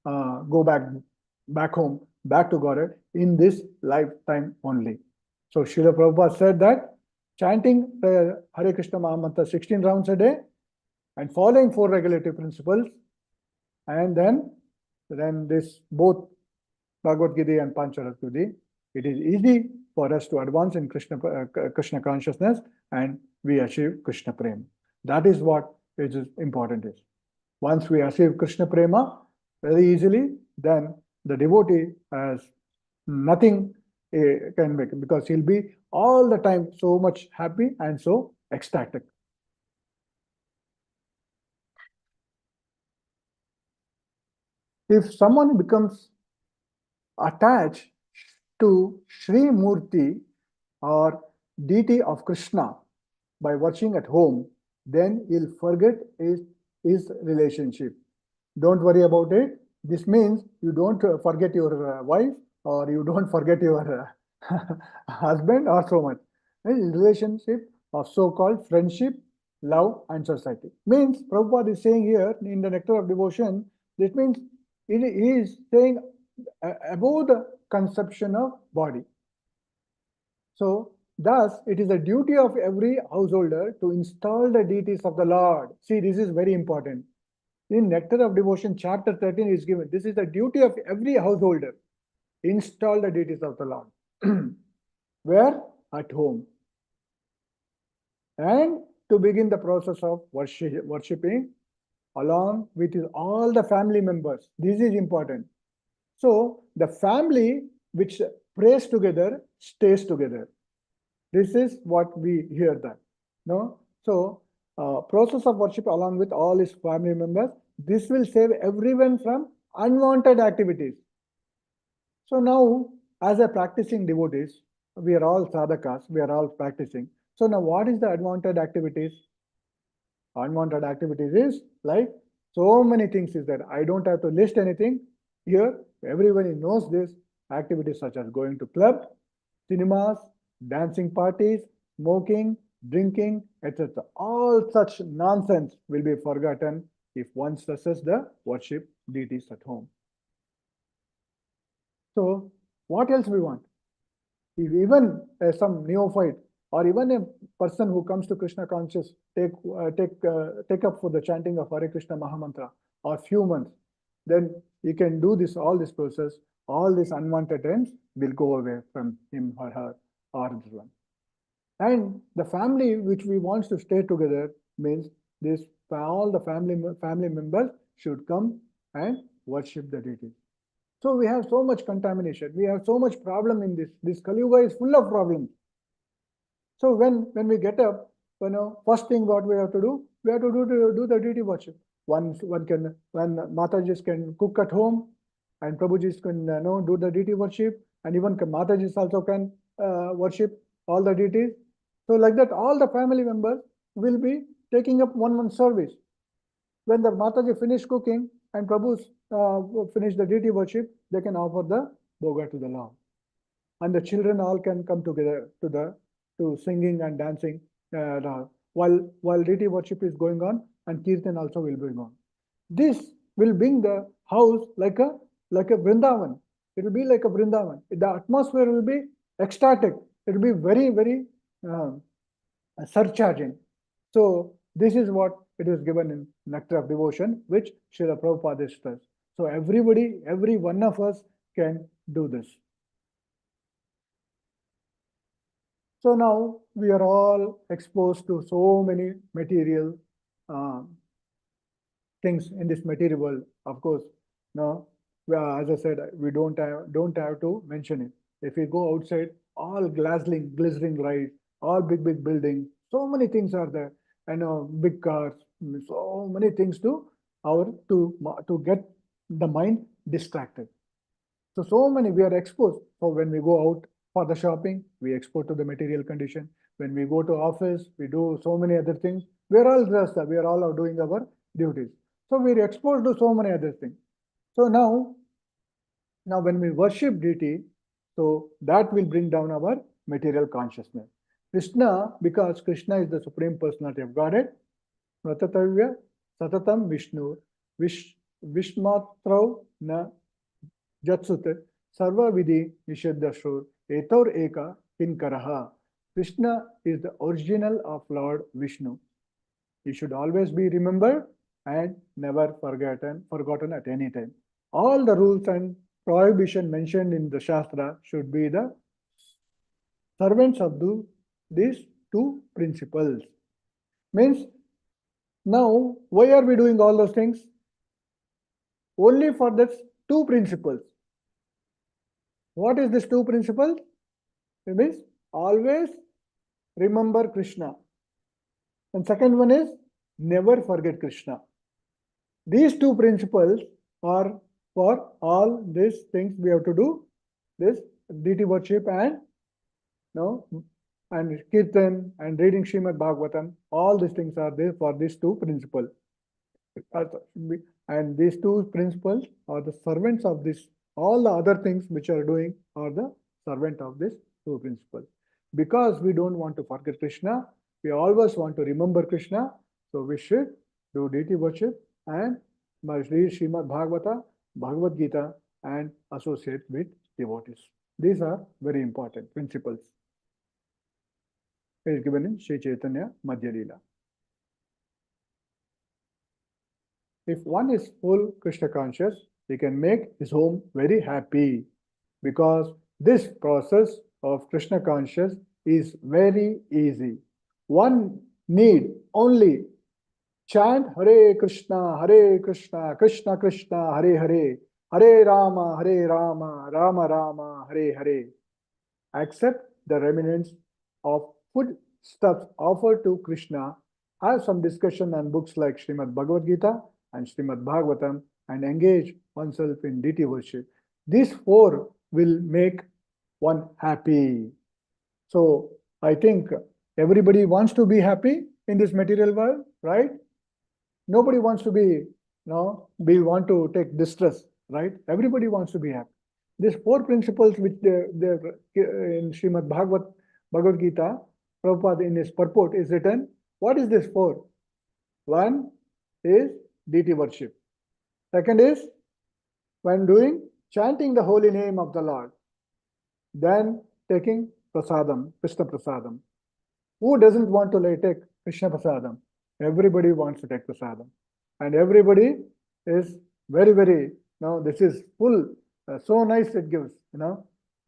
go back home, back to Godhead in this lifetime only. So Srila Prabhupada said that chanting the Hare Krishna Mahamantra 16 rounds a day and following 4 regulative principles, and then this both Bhagavad Gita and Pancharatrika Vidhi, it is easy for us to advance in Krishna consciousness, and we achieve Krishna Prema. That is what is important is. Once we achieve Krishna Prema very easily, then the devotee has nothing can make it, because he'll be all the time so much happy and so ecstatic. If someone becomes attached to Sri Murti or deity of Krishna by watching at home, then he'll forget his relationship. Don't worry about it. This means you don't forget your wife, or you don't forget your husband or so much. Relationship of so-called friendship, love, and society. Means Prabhupada is saying here in the Nectar of Devotion, this means he is saying about the conception of body. So thus it is a duty of every householder to install the deities of the Lord. See, this is very important. In Nectar of Devotion, chapter 13 is given. This is the duty of every householder. Install the deities of the Lord. Where? At home. And to begin the process of worshipping along with all the family members. This is important. So the family which prays together stays together. This is what we hear that. No? So process of worship along with all his family members, this will save everyone from unwanted activities. So now, as a practicing devotees, we are all sadhakas, we are all practicing. So now what is the unwanted activities? Unwanted activities is like so many things is there. I don't have to list anything here. Everybody knows this. Activities such as going to club, cinemas, dancing parties, smoking, drinking, etc. All such nonsense will be forgotten if one stresses the worship deities at home. So what else we want? If even some neophyte or even a person who comes to Krishna conscious take up for the chanting of Hare Krishna Mahamantra or few months, then you can do this, all this process, all these unwanted ends will go away from him or her or this one. And the family which we want to stay together means this, all the family members should come and worship the deity. So we have so much contamination. We have so much problem in this. This Kali Yuga is full of problems. So when we get up, first thing what we have to do, we have to do the deity worship. When Matajis can cook at home, and Prabhujis can do the deity worship, and even Matajis also can worship all the deities. So like that, all the family members will be taking up one service. When the Mataji finish cooking and Prabhus finish the deity worship, they can offer the bhoga to the Lord. And the children all can come together to singing and dancing while deity worship is going on, and kirtan also will be going on. This will bring the house like a Vrindavan. It will be like a Vrindavan. The atmosphere will be ecstatic. It will be very, very surcharging. So this is what it is given in Nectar of Devotion, which Srila Prabhupada stressed. So everybody, every one of us can do this. So now we are all exposed to so many material things in this material world. Of course, now as I said, we don't have to mention it. If we go outside, all glittering lights, all big buildings, so many things are there. Big cars, so many things to get the mind distracted. So many we are exposed. So when we go out for the shopping, we expose to the material condition. When we go to office, we do so many other things. We are all dressed up. We are all doing our duties. So we are exposed to so many other things. So now when we worship deity, so that will bring down our material consciousness. Krishna, because Krishna is the Supreme Personality of Godhead, Pratatavya Satatam Vishnu, Vishmatrav na Jatsut, Sarva Vidhi Nishaddashur, Etaur Eka Kinkaraha. Krishna is the original of Lord Vishnu. He should always be remembered and never forgotten at any time. All the rules and prohibition mentioned in the Shastra should be the servants of these two principles. Means, now, why are we doing all those things? Only for these two principles. What is these two principles? It means always remember Krishna. And second one is never forget Krishna. These two principles are for all these things we have to do, this deity worship and Kirtan and reading Srimad Bhagavatam. All these things are there for these two principles. And these two principles are the servants of this. All the other things which are doing are the servant of this two principles. Because we don't want to forget Krishna, we always want to remember Krishna. So we should do deity worship and read Srimad Bhagavata, Bhagavad Gita, and associate with devotees. These are very important principles. It is given in Sri Chaitanya Madhya Leela. If one is full Krishna conscious, he can make his home very happy, because this process of Krishna conscious is very easy. One need only chant Hare Krishna, Krishna Krishna, Hare Hare, Hare Rama, Rama Rama, Hare Hare. Accept the remnants of food stuffs offered to Krishna. Have some discussion on books like Srimad Bhagavad Gita and Srimad Bhagavatam, and engage oneself in deity worship. These four will make one happy. So I think Everybody wants to be happy in this material world, right? Nobody wants to be, we want to take distress, right? Everybody wants to be happy. These 4 principles which they're in Srimad Bhagavad Gita, Prabhupada in his purport is written. What is this 4? 1 is deity worship. Second is when chanting the holy name of the Lord. Then taking prasadam, Krishna prasadam. Who doesn't want to take Krishna prasadam? Everybody wants to take prasadam. And everybody is very, very, this is full, so nice it gives,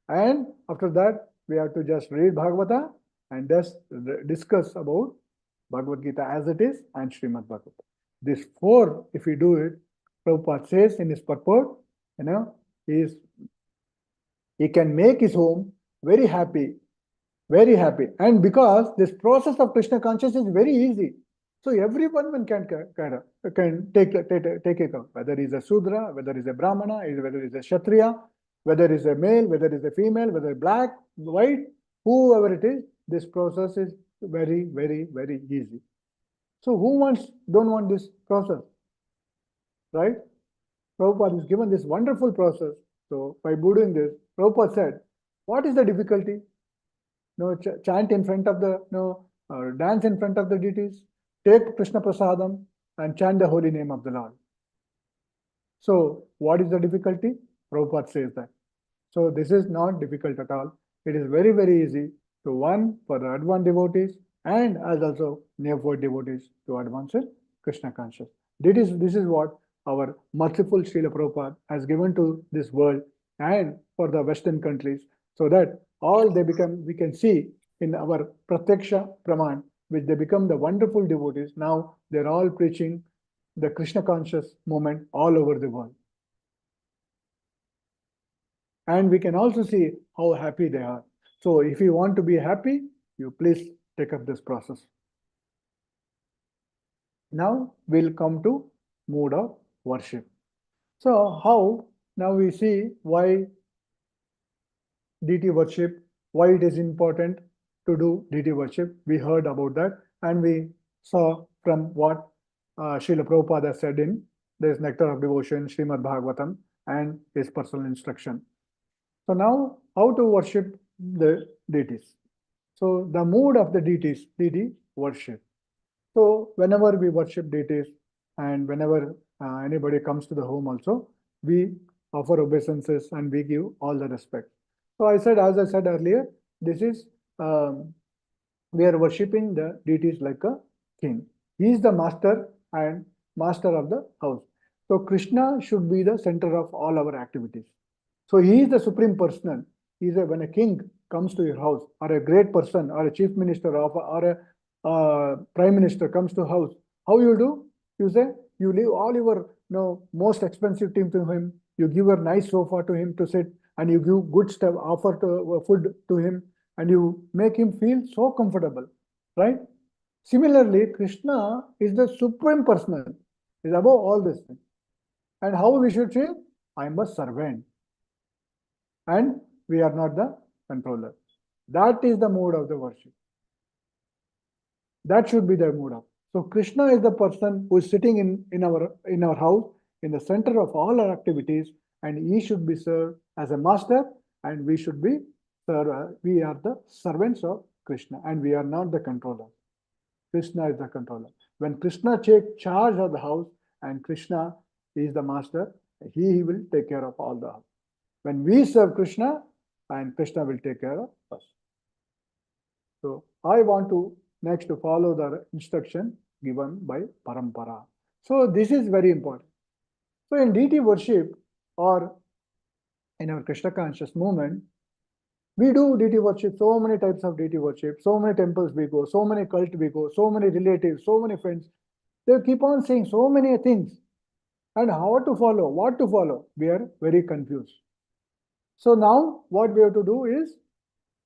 And after that, we have to just read Bhagavata and just discuss about Bhagavad Gita as it is and Srimad Bhagavata. These 4, if we do it, Prabhupada says in his purport, he can make his home very happy, very happy. And because this process of Krishna consciousness is very easy, so everyone can take it up, whether he's a Sudra, whether he's a Brahmana, whether he's a Kshatriya, whether he's a male, whether he's a female, whether black, white, whoever it is, this process is very, very, very easy. So who don't want this process, right? Prabhupada is given this wonderful process. So by doing this, Prabhupada said, what is the difficulty? Chant in front of or dance in front of the deities, take Krishna prasadam and chant the holy name of the Lord. So what is the difficulty? Prabhupada says that. So this is not difficult at all. It is very, very easy to one for the advanced devotees and as also neophyte devotees to advance in Krishna consciousness. This is what our merciful Srila Prabhupada has given to this world and for the Western countries, so that all we can see in our Pratyaksha Praman, which they become the wonderful devotees. Now they're all preaching the Krishna conscious movement all over the world. And we can also see how happy they are. So if you want to be happy, you please take up this process. Now we'll come to mood of worship. So how now we see why deity worship, why it is important to do deity worship. We heard about that and we saw from what Srila Prabhupada said in this Nectar of Devotion, Srimad Bhagavatam and his personal instruction. So now how to worship the deities. So the mood of the deities, deity worship. So whenever we worship deities and whenever anybody comes to the home also, we offer obeisances and we give all the respect. So as I said earlier, this is, we are worshipping the deities like a king. He is the master and master of the house. So Krishna should be the center of all our activities. So he is the supreme personal. When a king comes to your house, or a great person, or a chief minister, or a prime minister comes to house, how you do? You say, you leave all your most expensive thing to him, you give a nice sofa to him to sit, and you give good stuff, offer food to him, and you make him feel so comfortable, right? Similarly, Krishna is the supreme personal, is above all this thing. And how we should say, I am a servant. And we are not the controller. That is the mood of the worship. That should be the mood of. So Krishna is the person who is sitting in our house, in the center of all our activities, and he should be served as a master, and we should be served. We are the servants of Krishna, and we are not the controller. Krishna is the controller. When Krishna takes charge of the house, and Krishna is the master, he will take care of all the house. When we serve Krishna, and Krishna will take care of us. So I want to next to follow the instruction given by Parampara. So this is very important. So in deity worship or in our Krishna conscious movement, we do deity worship, so many types of deity worship, so many temples we go, so many cults we go, so many relatives, so many friends. They keep on saying so many things. And how to follow, what to follow, we are very confused. So now what we have to do is,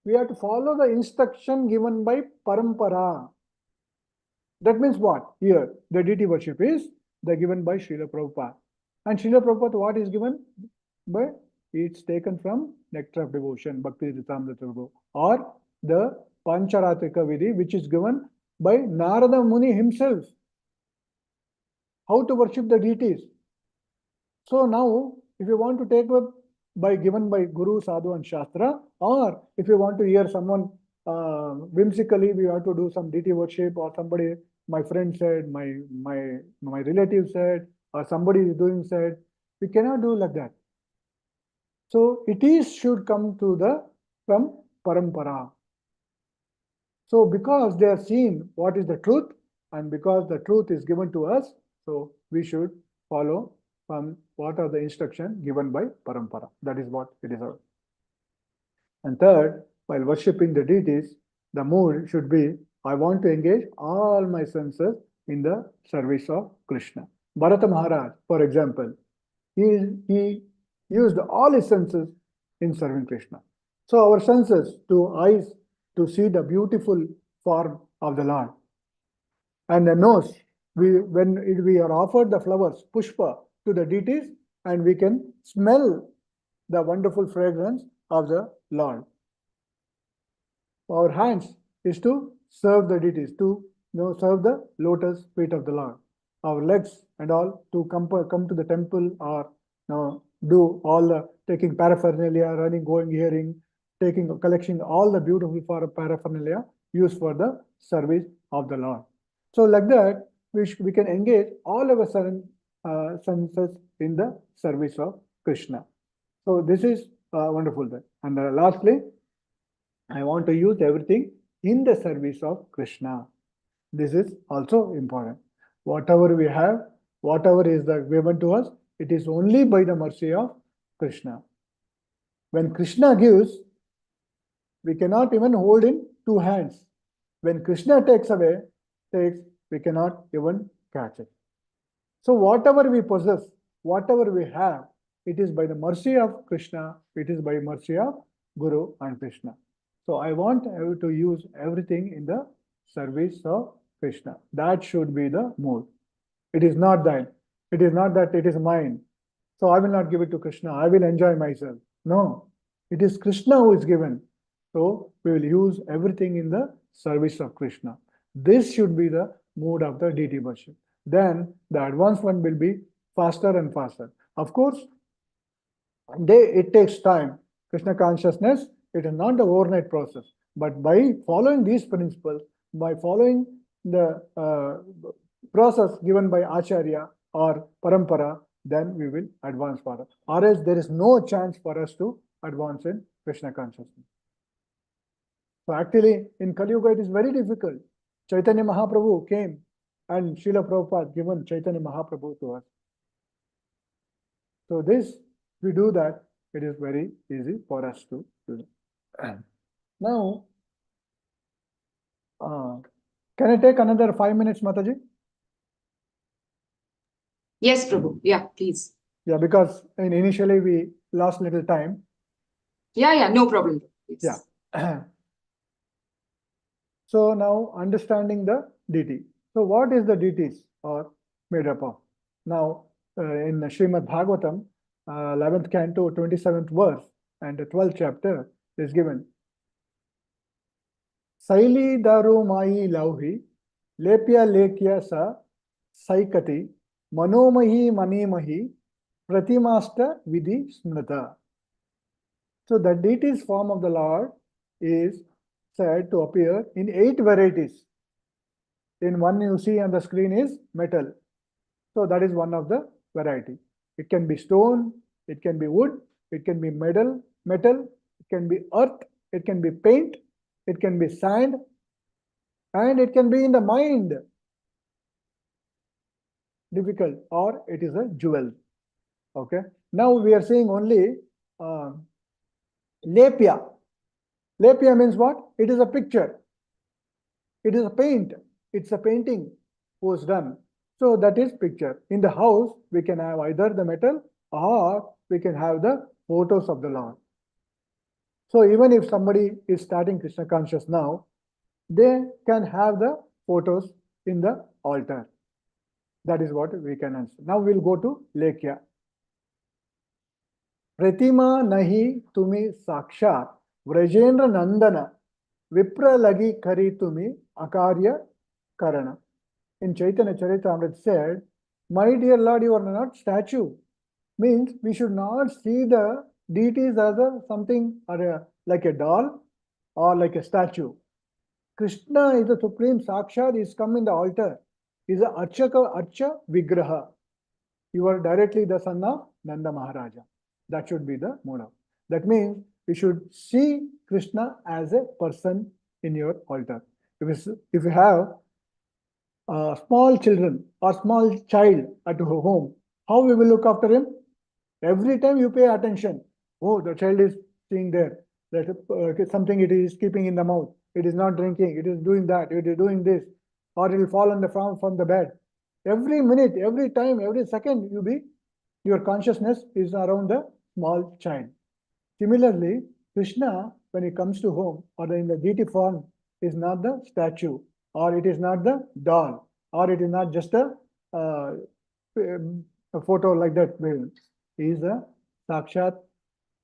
we have to follow the instruction given by Parampara. That means what? Here, the deity worship is given by Srila Prabhupada. And Srila Prabhupada, what is given? But it's taken from Nectar of Devotion, Bhakti Ritamrita Prabhu, or the Pancharatrika Vidhi, which is given by Narada Muni himself. How to worship the deities. So now, if you want to take up given by Guru, Sadhu and Shastra, or if you want to hear someone whimsically, we have to do some deity worship, or somebody, my friend said, my relative said, or somebody is doing said, we cannot do like that. So it should come from parampara. So because they have seen what is the truth, and because the truth is given to us, so we should follow from what are the instructions given by parampara. That is what it is about. And third, while worshipping the deities, the mood should be, I want to engage all my senses in the service of Krishna. Bharata Maharaj, for example, he used all his senses in serving Krishna. So our senses, to eyes, to see the beautiful form of the Lord. And the nose, when we are offered the flowers, pushpa, to the deities, and we can smell the wonderful fragrance of the Lord. Our hands is to serve the deities, to serve the lotus feet of the Lord. Our legs and all to come to the temple, or do all the taking paraphernalia, running, going, hearing, collecting all the beautiful paraphernalia used for the service of the Lord. So like that, we can engage all our senses in the service of Krishna. So this is wonderful. And lastly, I want to use everything in the service of Krishna. This is also important. Whatever we have, whatever is given to us, it is only by the mercy of Krishna. When Krishna gives, we cannot even hold in two hands. When Krishna takes, we cannot even catch it. So whatever we possess, whatever we have, it is by the mercy of Krishna, it is by mercy of Guru and Krishna. So I want you to use everything in the service of Krishna. That should be the mood. It is not that. It is not that it is mine. So I will not give it to Krishna. I will enjoy myself. No, it is Krishna who is given. So we will use everything in the service of Krishna. This should be the mood of the deity worship. Then the advanced one will be faster and faster. Of course, it takes time. Krishna consciousness, it is not the overnight process. But by following these principles, by following the process given by Acharya or Parampara, then we will advance further. Or else there is no chance for us to advance in Krishna consciousness. So actually, in Kali Yuga, it is very difficult. Chaitanya Mahaprabhu came and Srila Prabhupada given Chaitanya Mahaprabhu to us. So this, we do that, it is very easy for us to do. Now, can I take another 5 minutes, Mataji? Yes, Prabhu. Yeah, please. Yeah, because initially we lost little time. Yeah, no problem. Please. Yeah. So now understanding the deity. So what is the deities are made up of? Now in Srimad Bhagavatam, 11th canto, 27th verse and the 12th chapter is given. Saili daru mai lauhi, lepya lekya sa saikati, manomahi manimahi, pratimasta vidhi smrita. So the deity's form of the Lord is said to appear in 8 varieties. In one you see on the screen is metal. So that is one of the variety. It can be stone, it can be wood, it can be metal, it can be earth, it can be paint, it can be sand, and it can be in the mind. Difficult, or it is a jewel. Okay. Now we are seeing only lepya. Lepya means what? It is a picture. It is a paint. It's a painting was done. So that is picture. In the house, we can have either the metal or we can have the photos of the Lord. So even if somebody is starting Krishna conscious now, they can have the photos in the altar. That is what we can answer. Now we'll go to Lekya. Pratima nahi tumi sakshat vrajendra nandana Vipra lagi karitumi akarya karana. In Chaitanya Charitamrita said, my dear Lord, you are not statue. Means we should not see the deities as something or like a doll or like a statue. Krishna is the supreme Sakshat, is come in the altar. He is a Archa Vigraha. You are directly the son of Nanda Maharaja. That should be the motive. That means you should see Krishna as a person in your altar. If you have small children or small child at home, how we will look after him? Every time you pay attention. Oh, the child is seeing there. That something it is keeping in the mouth. It is not drinking. It is doing that. It is doing this, or it will fall on the from the bed. Every minute, every time, every second, your consciousness is around the small child. Similarly, Krishna, when he comes to home or in the deity form, is not the statue, or it is not the doll, or it is not just a photo like that. He is a Sakshat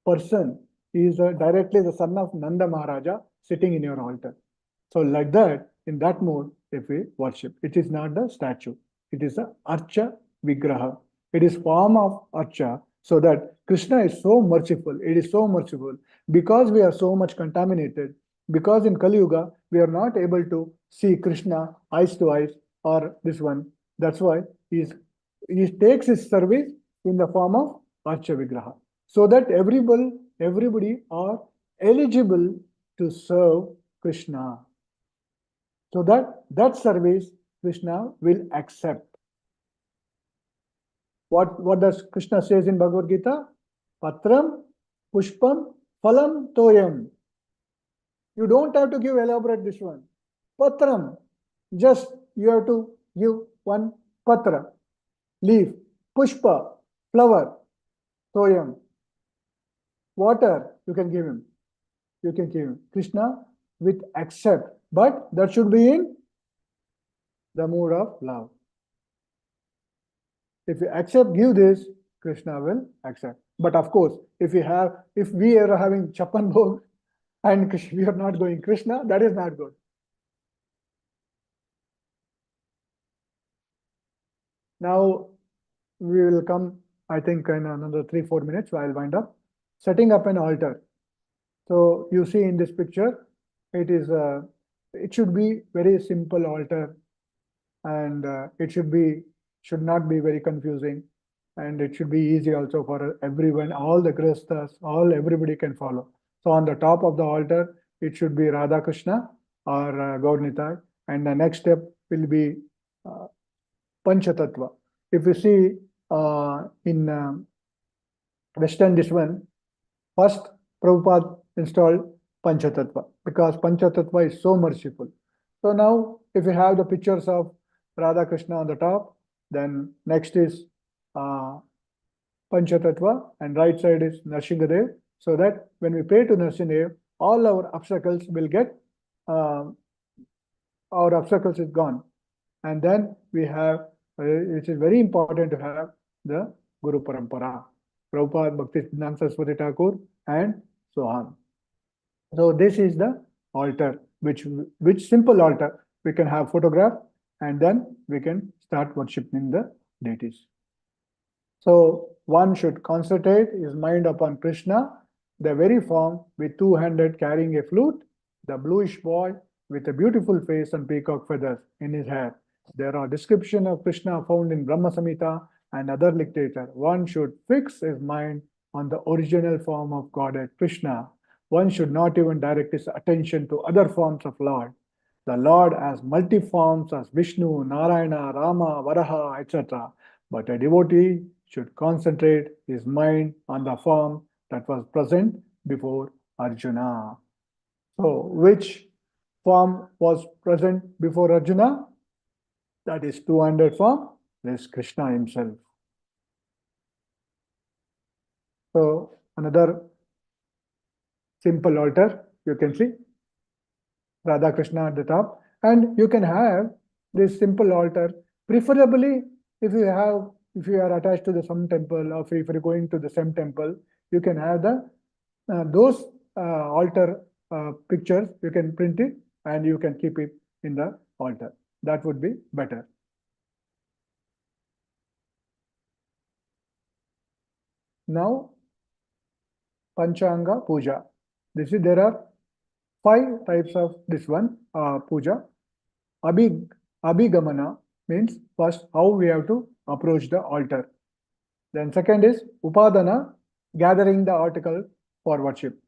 person. He is directly the son of Nanda Maharaja sitting in your altar. So like that, in that mode, if we worship, it is not the statue. It is a Archa Vigraha. It is form of Archa, so that Krishna is so merciful. It is so merciful because we are so much contaminated. Because in Kali Yuga, we are not able to see Krishna eyes to eyes or this one. That's why he takes his service in the form of Archa Vigraha, so that everybody are eligible to serve Krishna. So that service Krishna will accept. What does Krishna says in Bhagavad Gita? Patram, Pushpam, Phalam, Toyam. You don't have to give elaborate this one. Patram, just you have to give one patra, leaf, pushpa, flower, toyam, water, you can give him. You can give him. Krishna with accept, but that should be in the mood of love. If you accept, give this, Krishna will accept. But of course, if we are having Chapan Bhog and we are not going Krishna, that is not good. Now we will come, I think, in another 3-4 minutes, I'll wind up. Setting up an altar. So you see in this picture, it should be very simple altar, and it should not be very confusing, and it should be easy also for everyone, all the Grihasthas, everybody can follow. So on the top of the altar, it should be Radha Krishna or Gaur Nitai, and the next step will be Panchatattva. If you see in Western this one, first Prabhupada installed Panchatattva because Panchatattva is so merciful. So now if you have the pictures of Radha Krishna on the top, then next is Panchatattva, and right side is Nrsimhadev, so that when we pray to Nrsimhadev, all our obstacles will get, our obstacles is gone. And then we have, it is very important to have the Guru Parampara, Prabhupada, Bhaktisiddhanta Saraswati Thakur, and so on. So this is the altar, which simple altar, we can have photograph, and then we can start worshiping the deities. So one should concentrate his mind upon Krishna, the very form with two-handed carrying a flute, the bluish boy with a beautiful face and peacock feathers in his hair. There are descriptions of Krishna found in Brahma Samhita and other literature. One should fix his mind on the original form of Godhead Krishna. One should not even direct his attention to other forms of Lord. The Lord has multi-forms as Vishnu, Narayana, Rama, Varaha, etc. But a devotee should concentrate his mind on the form that was present before Arjuna. So, which form was present before Arjuna? That is 200 form. This is Krishna himself. So, another simple altar, you can see Radha Krishna at the top, and you can have this simple altar, preferably if you are attached to some temple, or if you are going to the same temple, you can have those altar pictures, you can print it and you can keep it in the altar. That would be better. Now, Panchanga Puja. There are 5 types of this one puja. Abhigamana means first how we have to approach the altar. Then second is Upadana, gathering the article for worship.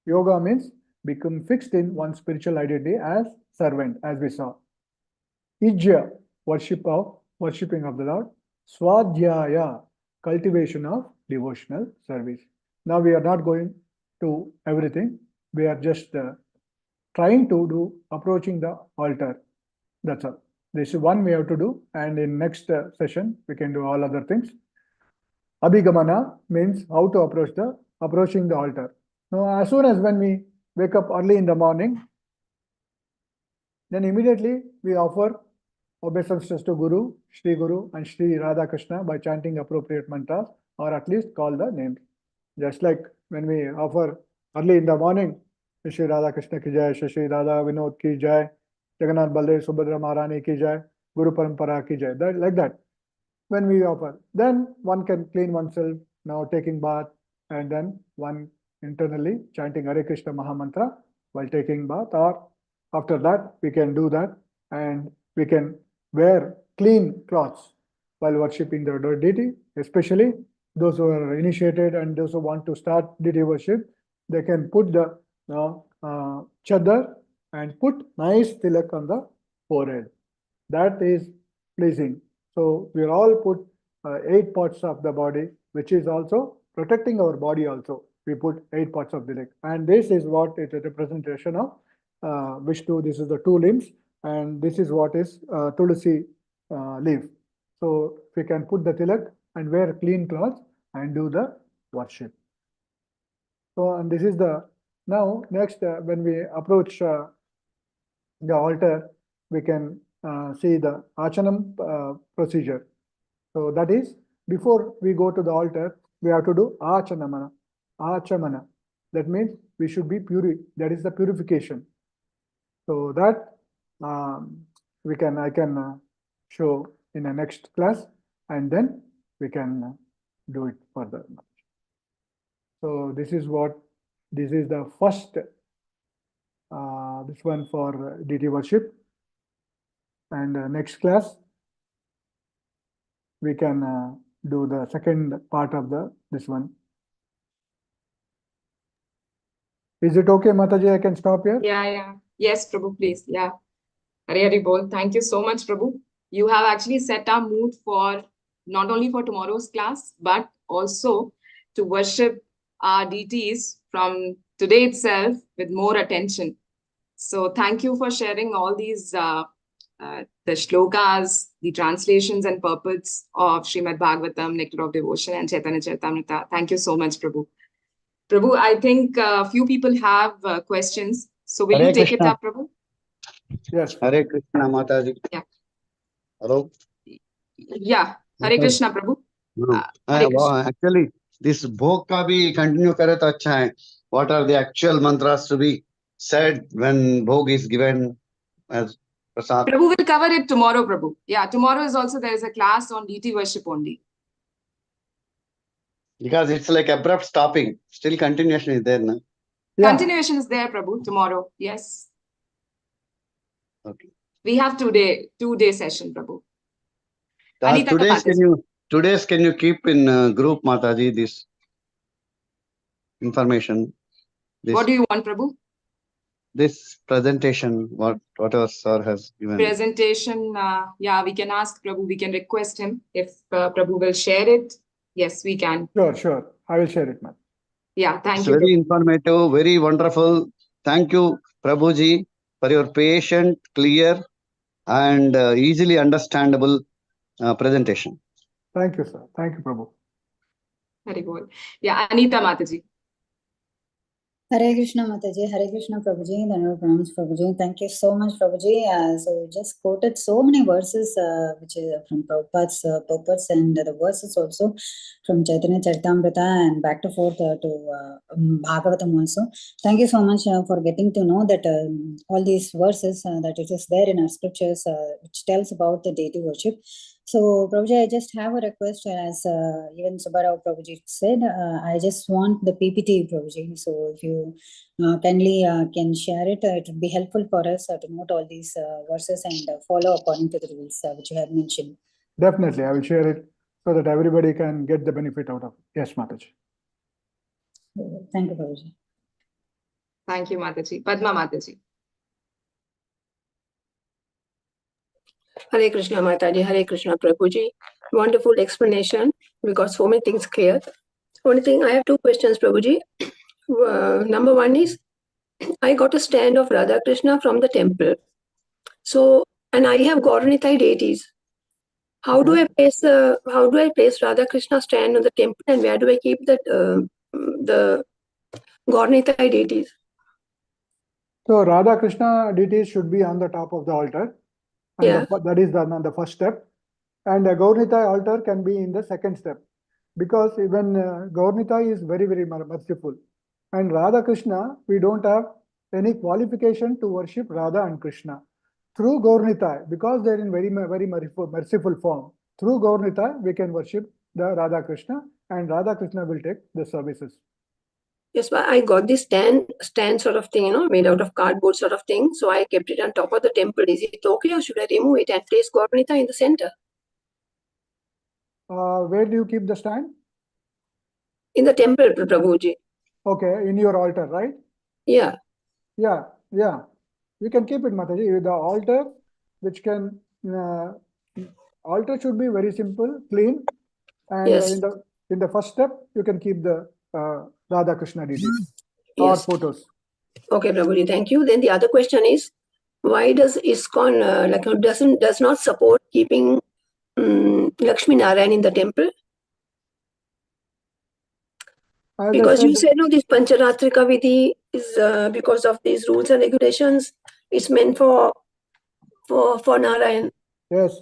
Yoga means become fixed in one's spiritual identity as servant, as we saw. Ijya, worshipping of the Lord. Swadhyaya, cultivation of devotional service. Now we are not going to everything. We are just trying to do approaching the altar. That's all. This is one we have to do, and in next session we can do all other things. Abhigamana means how to approaching the altar. Now, as soon as when we wake up early in the morning, then immediately we offer obeisances to Guru, Shri Guru and Shri Radha Krishna by chanting appropriate mantras or at least call the names. Just like when we offer early in the morning, Shri Radha Krishna ki jai, Shri Radha Vinod ki jai, Jagannath Baldev Subhadra Maharani ki jai, Guru Parampara ki jai. Like that. When we offer, then one can clean oneself, now taking bath, and then one internally chanting Hare Krishna Mahamantra while taking bath, or after that we can do that, and we can wear clean clothes while worshipping the deity, especially those who are initiated and those who want to start deity worship. They can put the chadar and put nice tilak on the forehead. That is pleasing. So we are all put 8 parts of the body, which is also protecting our body also. We put 8 parts of the leg. And this is what is a representation of Vishnu. This is the 2 limbs. And this is what is Tulsi leaf. So we can put the tilak and wear clean clothes and do the worship. So, and this is the, now next when we approach the altar, we can see the Achanam procedure. So that is, before we go to the altar, we have to do Achanamana. Achamana. That means we should be pure. That is the purification. So that I can show in the next class, and then we can do it further. So this is the first this one for deity worship. And next class, we can do the second part of this one. Is it okay, Mataji? I can stop here? Yeah. Yes, Prabhu, please. Yeah. Hare Hare Bol. Thank you so much, Prabhu. You have actually set our mood for not only for tomorrow's class, but also to worship our deities from today itself with more attention. So thank you for sharing all these the shlokas, the translations and purports of Srimad Bhagavatam, Nectar of Devotion, and Chaitanya Charitamrita. Thank you so much, Prabhu. Prabhu, I think a few people have questions. So will Hare you take Krishna. it up, Prabhu? Yes. Hare Krishna, Mataji. Yeah. Hello. Yeah. Hare Krishna, Prabhu. Hare Krishna. Actually, this bhog ka bhi continue kare to acha hai. What are the actual mantras to be said when bhog is given as prasad? Prabhu will cover it tomorrow, Prabhu. Yeah, tomorrow is also, there is a class on deity worship only. Because it's like abrupt stopping. Still continuation is there, no? Yeah. Continuation is there, Prabhu, tomorrow. Yes. Okay. We have two-day session, Prabhu. Anita Today's can you keep in group, Mataji, this information? What do you want, Prabhu? This presentation, whatever sir has given. Presentation, yeah, we can ask Prabhu, we can request him if Prabhu will share it. Yes, we can. Sure. I will share it, ma'am. Yeah, thank It's you. very Prabhu. informative, very wonderful. Thank you, Prabhuji, for your patient, clear, and easily understandable presentation. Thank you, sir. Thank you, Prabhu. Very good. Yeah, Anita Mataji. Hare Krishna Mataji, Hare Krishna Prabhuji, Dhanavad Pranams Prabhuji. Thank you so much, Prabhuji. So you just quoted so many verses which is from Prabhupada's purpose, and the verses also from Chaitanya Charitamrita and back to forth to Bhagavatam also. Thank you so much for getting to know that all these verses that it is there in our scriptures which tells about the deity worship. So, Prabhuji, I just have a request, as even Subbarao Prabhuji said, I just want the PPT, Prabhuji. So, if you kindly can share it, it would be helpful for us to note all these verses and follow according to the rules which you have mentioned. Definitely, I will share it so that everybody can get the benefit out of it. Yes, Mataji. Thank you, Prabhuji. Thank you, Mataji. Padma Mataji. Hare Krishna Mataji, Hare Krishna Prabhuji. Wonderful explanation. We got so many things clear. Only thing, I have two questions, Prabhuji. Number one is, I got a stand of Radha Krishna from the temple. So, and I have Gauranitai deities. How do I place Radha Krishna stand on the temple, and where do I keep the Gauranitai deities? So Radha Krishna deities should be on the top of the altar. And Yeah. that is the first step. And a Gauranitai altar can be in the second step. Because even Gauranitai is very, very merciful. And Radha Krishna, we don't have any qualification to worship Radha and Krishna. Through Gauranitai, because they're in very, very merciful form, through Gauranitai, we can worship the Radha Krishna, and Radha Krishna will take the services. Yes, but I got this stand sort of thing, made out of cardboard sort of thing. So I kept it on top of the temple. Is it okay, or should I remove it and place Gauranitai in the center? Where do you keep the stand? In the temple, Prabhuji. Okay, in your altar, right? Yeah. Yeah. You can keep it, Mataji. The altar, which can, altar should be very simple, clean. And Yes. in the first step, you can keep the Radha Krishna deities or photos. Okay, Prabhuji, thank you. Then the other question is, why does ISKCON does not support keeping Lakshmi Narayan in the temple? Because you said, no, this Pancharatrika Vidhi is because of these rules and regulations, it's meant for Narayan. Yes.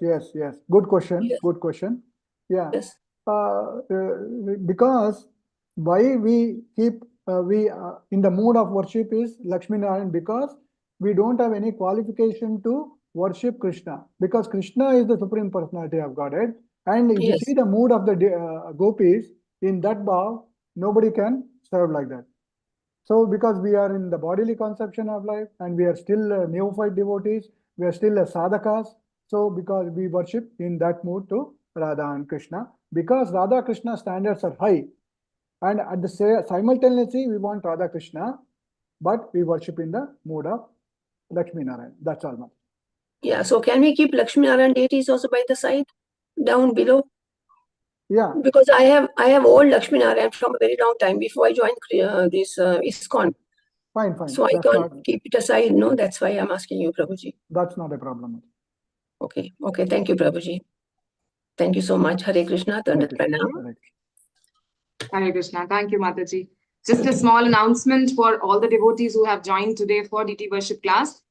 Good question. Yes. Good question. Yeah. Yes. Because why we keep in the mood of worship is Lakshmi Narayan, because we don't have any qualification to worship Krishna, because Krishna is the Supreme Personality of Godhead. And if you see the mood of the gopis, in that bhav, nobody can serve like that. So because we are in the bodily conception of life, and we are still neophyte devotees, we are still sadhakas. So because we worship in that mood to Radha and Krishna, because Radha Krishna standards are high, and at the simultaneously we want Radha Krishna, but we worship in the mood of Lakshmi Narayan. That's all, ma'am. Yeah. So can we keep Lakshmi Narayan deities also by the side, down below? Yeah. Because I have old Lakshmi Narayan from a very long time before I joined this ISKCON. Fine. So I can't keep it aside. No, that's why I'm asking you, Prabhuji. That's not a problem. Okay. Thank you, Prabhuji. Thank you so much. Hare Krishna. Dandat Pranam. Hare Krishna. Thank you, Mataji. Just a small announcement for all the devotees who have joined today for Deity Worship class.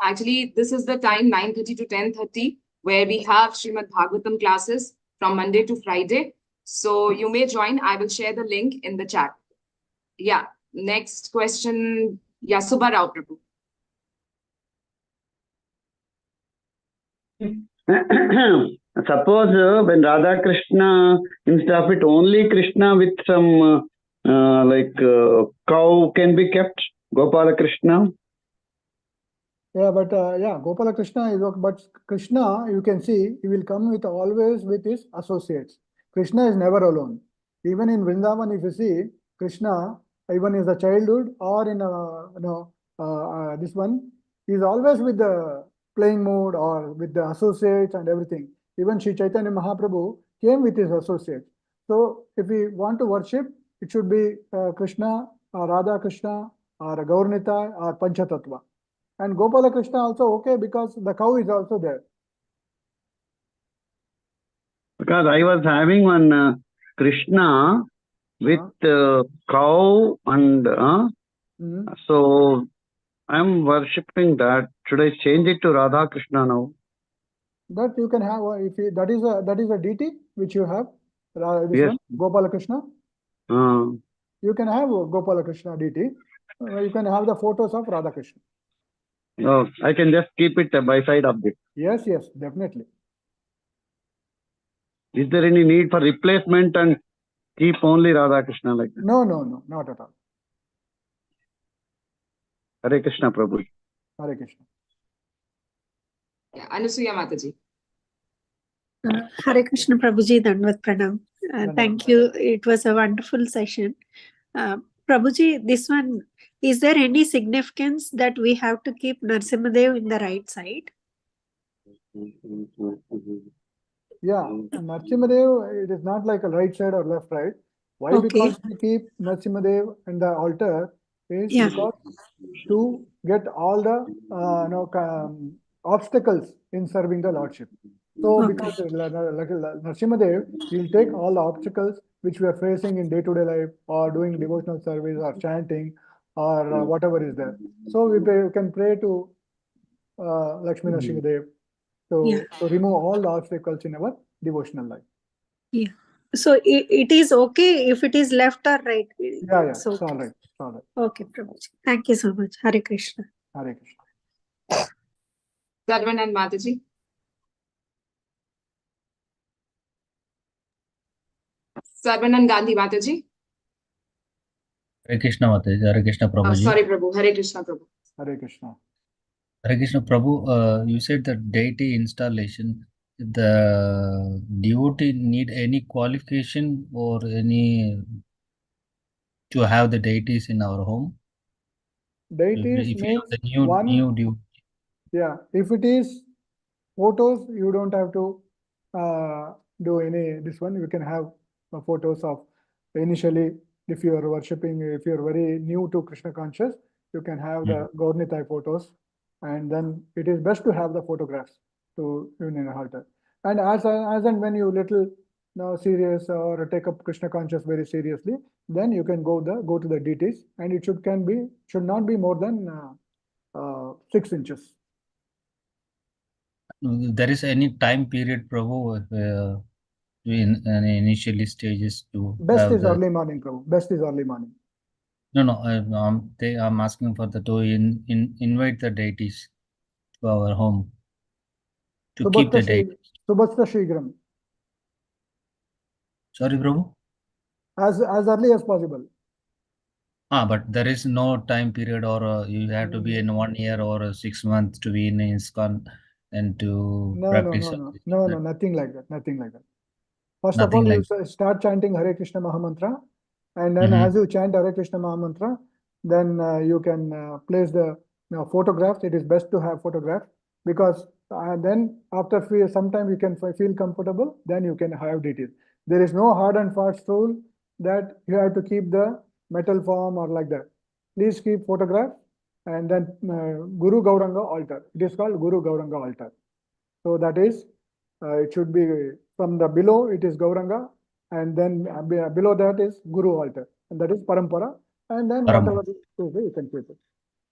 Actually, this is the time 9:30 to 10:30 where we have Srimad Bhagavatam classes from Monday to Friday. So you may join. I will share the link in the chat. Yeah. Next question. Yeah, Subbarao Prabhu. Suppose when Radha Krishna, instead of it only Krishna with some cow can be kept, Gopala Krishna. Yeah, but Gopala Krishna is okay, but Krishna, you can see, he will come with always with his associates. Krishna is never alone. Even in Vrindavan, if you see, Krishna, even in the childhood or in this one, he is always with the playing mood or with the associates and everything. Even Sri Chaitanya Mahaprabhu came with his associates. So if we want to worship, it should be Krishna, or Radha Krishna, or Gauranitai, or Panchatattva. And Gopala Krishna also okay, because the cow is also there. Because I was having one Krishna with cow and Mm. So I'm worshipping that. Should I change it to Radha Krishna now? That you can have, if you, that is a deity which you have, this Yes. one, Gopala Krishna. Uh, You can have Gopala Krishna deity. You can have the photos of Radha Krishna. no, I can just keep it by side of it. Yes, yes, definitely. Is there any need for replacement and keep only Radha Krishna like that? No, no, no, not at all. Hare Krishna Prabhu. Hare Krishna. Yeah, Anusuya Mataji. Hare Krishna Prabhuji, Dandvat Pranam. Dandavad. Thank you. It was a wonderful session. Prabhuji, this one, is there any significance that we have to keep Narsimhadev in the right side? Yeah, Narsimhadev, it is not like a right side or left side. Why? Okay. Because we keep Narsimhadev in the altar is Yeah. because to get all the obstacles in serving the Lordship. So Okay. because Narsimhadev, he'll take all the obstacles which we are facing in day-to-day life or doing devotional service or chanting or whatever is there. So we can pray to Lakshmi Narsimhadev to remove all the obstacles in our devotional life. Yeah. So it is okay if it is left or right? Yeah, It's it's all okay. right. It's all right. Okay, Prabhuji. Thank you so much. Hare Krishna. Hare Krishna. Sarvanan Mataji. Sarvanan Gandhi Mataji. Hare Krishna Mataji, Hare Krishna Prabhuji. Sorry, Prabhu. Hare Krishna, Prabhu. Hare Krishna. Hare Krishna Prabhu, you said the deity installation, the devotee need any qualification or any to have the deities in our home? Deities If you means have the new devotee. Yeah, if it is photos, you don't have to do any this one. You can have photos of initially, if you are worshipping, if you are very new to Krishna conscious, you can have the Gaurnitai photos, and then it is best to have the photographs to in an altar. And as and when you little serious or take up Krishna conscious very seriously, then you can go to the deities, and it should not be more than 6 inches. There is any time period, Prabhu, in initially stages to Best have is the... early morning, Prabhu. Best is early morning. No, I'm asking for the to invite the deities to our home to keep the deities. Subhasta Shigram. Sorry, Prabhu? As early as possible. But there is no time period, or you have to be in 1 year or 6 months to be in ISKCON and to practice. No, nothing like that. Nothing like that. First Nothing of all, like you start chanting Hare Krishna Mahamantra, and then as you chant Hare Krishna Mahamantra, then you can place the photographs. It is best to have photographs because then after some time you can feel comfortable, then you can have details. There is no hard and fast rule that you have to keep the metal form or like that. Please keep photographs, and then Guru Gauranga altar. It is called Guru Gauranga altar. So that is, it should be from the below, it is Gauranga, and then below that is Guru altar, and that is Parampara, and then whatever you can keep it.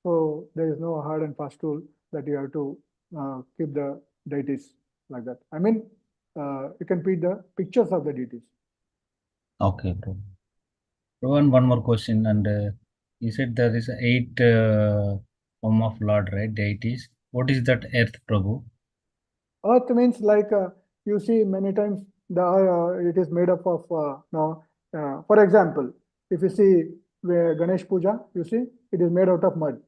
So there is no hard and fast rule that you have to keep the deities like that. I mean, you can put the pictures of the deities. Okay, bro. One more question, and you said there is 8 form of Lord, right? Deities. What is that earth, Prabhu? Earth means like you see many times it is made up of for example, if you see Ganesh Puja, you see it is made out of mud.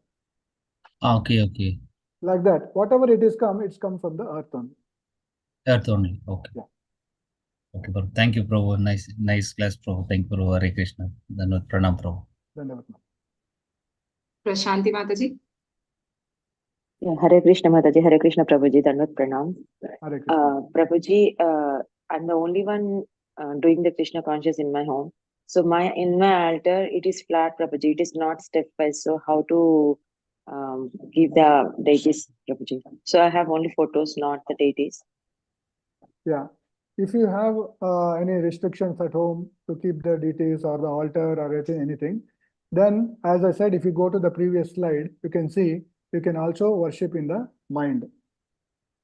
Okay. Like that, whatever it's come from the earth only. Earth only. Okay. Yeah. Okay, Prabhu. Thank you, Prabhu. Nice class, Prabhu. Thank you, Prabhu. Hare Krishna. Dandavad Pranam, Prabhu. Prashanti Mataji. Hare Krishna Mataji, Hare Krishna Prabhuji, Dandavad Pranam. Hare Krishna. Prabhuji, I'm the only one doing the Krishna conscious in my home. So in my altar, it is flat, Prabhuji. It is not stepwise. So how to give the deities, Prabhuji? So I have only photos, not the deities. Yeah. If you have any restrictions at home to keep the deities or the altar or anything, Then, as I said, if you go to the previous slide, you can see you can also worship in the mind.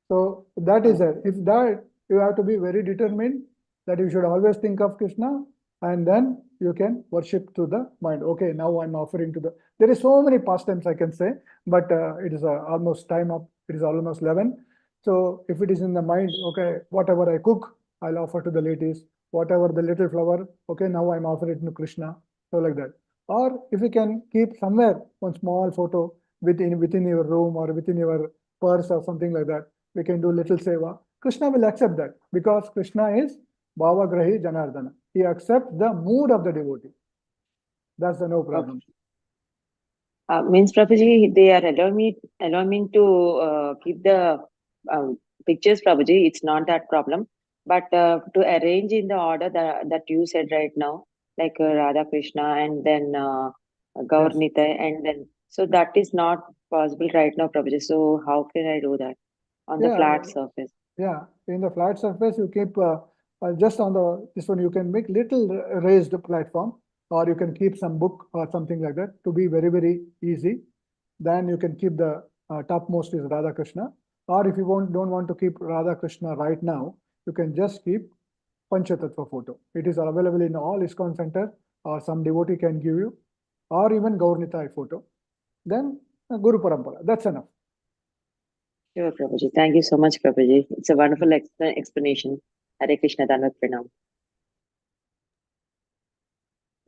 So that is it. If that, you have to be very determined that you should always think of Krishna, and then you can worship to the mind. Okay, now I'm offering to the. There is so many pastimes I can say, but it is almost time up. It is almost 11. So if it is in the mind, okay, whatever I cook, I'll offer to the ladies. Whatever the little flower, okay, now I'm offering to Krishna. So like that. Or if you can keep somewhere one small photo within your room or within your purse or something like that, we can do little seva. Krishna will accept that because Krishna is Bhava Grahi Janardana. He accepts the mood of the devotee. That's the no problem. Means Prabhuji, they are allowing me to keep the pictures, Prabhuji. It's not that problem. But to arrange in the order that you said right now, like Radha Krishna and then Gaurnita, and then so that is not possible right now, Prabhuji. So how can I do that on the flat surface? Yeah, in the flat surface, you keep just on this one, you can make little raised platform, or you can keep some book or something like that to be very, very easy. Then you can keep the topmost is Radha Krishna. Or if you don't want to keep Radha Krishna right now, you can just keep Panchatattva photo. It is available in all ISKCON center, or some devotee can give you, or even Gaurnita photo. Then Guru Parampara. That's enough. Sure, Prabhuji. Thank you so much, Prabhuji. It's a wonderful explanation. Hare Krishna, Dandavat Pranam.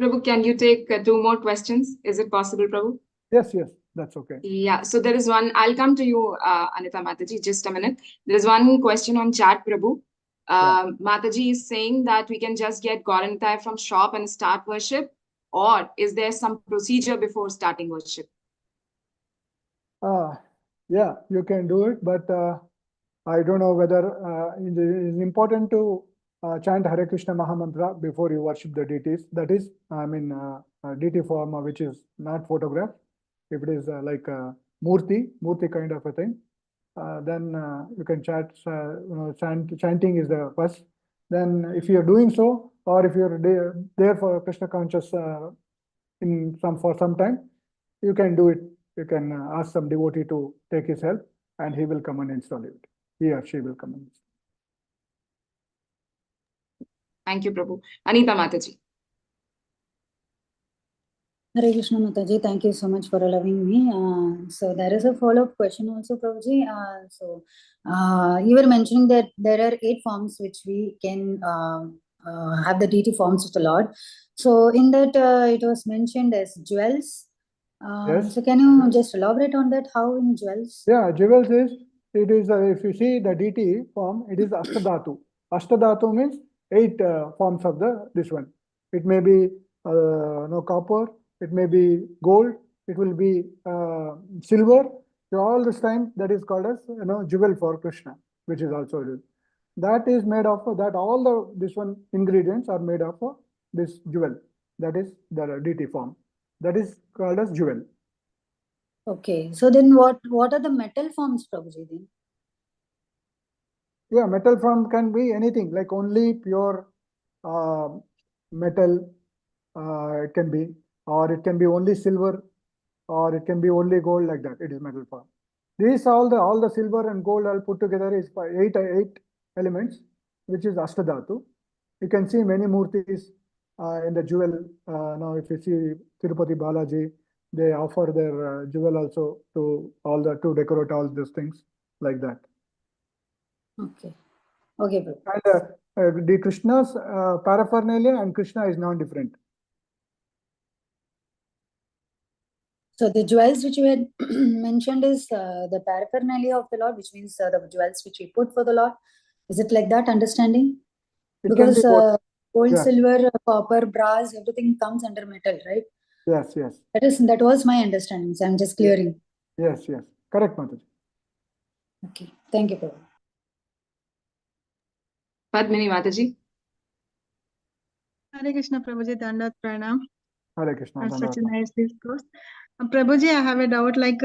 Prabhu, can you take 2 more questions? Is it possible, Prabhu? Yes, that's okay. Yeah, so there is one. I'll come to you, Anita Mataji, just a minute. There is one question on chat, Prabhu. Mataji is saying that we can just get Gauranitai from shop and start worship, or is there some procedure before starting worship? Yeah, you can do it, but I don't know whether it is important to chant Hare Krishna Mahamantra before you worship the deities. That is, I mean, deity form which is not photographed. If it is like a murti kind of a thing, then you can chant. Chanting is the first. Then, if you are doing so, or if you are there for Krishna conscious for some time, you can do it. You can ask some devotee to take his help, and he will come and install it. He or she will come and install. Thank you, Prabhu. Anita Mataji. Hare Krishna Mataji, thank you so much for allowing me. So there is a follow-up question also, Prabhuji. You were mentioning that there are 8 forms which we can have the deity forms of the Lord. So in that it was mentioned as jewels. Yes. So can you just elaborate on that? How in jewels? Yeah, jewels is, it is, if you see the deity form, it is Ashtadhatu. Ashtadhatu means 8 forms of this one. It may be copper, it may be gold, it will be silver. So all this time that is called as jewel for Krishna, which is also it. That is made of that all this one ingredients are made of this jewel. That is the deity form. That is called as jewel. Okay, so then what are the metal forms, Prabhuji, then? Yeah, metal form can be anything, like only pure metal it can be, or it can be only silver, or it can be only gold, like that. It is metal form. These all the silver and gold all put together is 8 elements, which is Ashtadhatu. You can see many murtis in the jewel. Now, if you see Tirupati Balaji, they offer their jewel also to decorate all these things like that. Okay. Okay, bro. And the Krishna's paraphernalia and Krishna is non-different. So the jewels which you had mentioned is the paraphernalia of the Lord, which means the jewels which we put for the Lord. Is it like that understanding? Because gold, silver, copper, brass, everything comes under metal, right? Yes. That was my understanding. So I'm just clearing. Yes. Correct, Mataji. Okay. Thank you, Prabhu. Padmini Mataji. Hare Krishna, Prabhuji, Dandavat Pranam. Hare Krishna. Such a nice discourse. Prabhuji, I have a doubt, like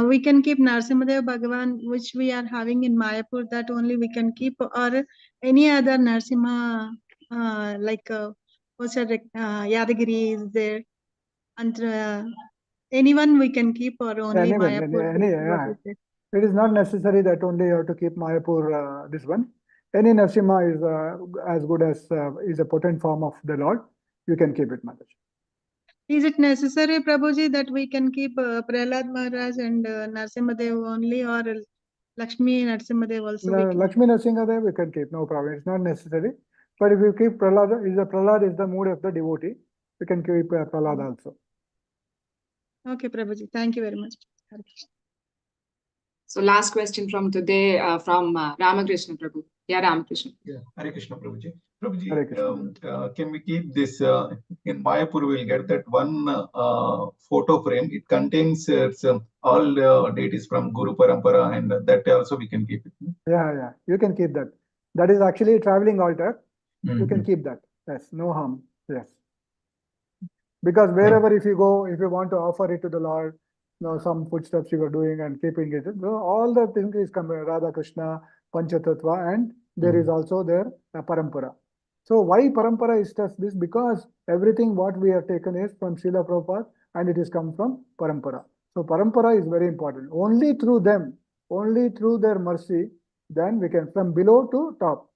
we can keep Narasimhadev Bhagavan, which we are having in Mayapur, that only we can keep, or any other Narasimha, like what's that, Yadagiri is there? and anyone we can keep or only Anyone, Mayapur? yeah. It is not necessary that only you have to keep Mayapur, this one. Any Narasimha is as good as is a potent form of the Lord. You can keep it, Mataji. Is it necessary, Prabhuji, that we can keep Prahlad Maharaj and Narasimhadev only, or Lakshmi Narasimhadev also? We can Lakshmi Narasimhadev we can keep, no problem. It's not necessary. But if you keep Prahlad, Prahlad is the mood of the devotee. You can keep Prahlad also. Okay, Prabhuji. Thank you very much. So last question from today from Ramakrishna Prabhu. Yeah, Ramakrishna. Yeah, Hare Krishna Prabhuji. Prabhuji, Hare Krishna. Can we keep this in Mayapur? We'll get that one photo frame. It contains all deities from Guru Parampara, and that also we can keep it. Yeah. You can keep that. That is actually a traveling altar. You can keep that. Yes, no harm. Yes. Because wherever if you go, if you want to offer it to the Lord, some footsteps you are doing and keeping it, all the things is coming, Radha Krishna, Panchatattva, and there is also their parampara. So why parampara is just this? Because everything what we have taken is from Srila Prabhupada and it is come from parampara. So parampara is very important. Only through them, only through their mercy, then we can, from below to top.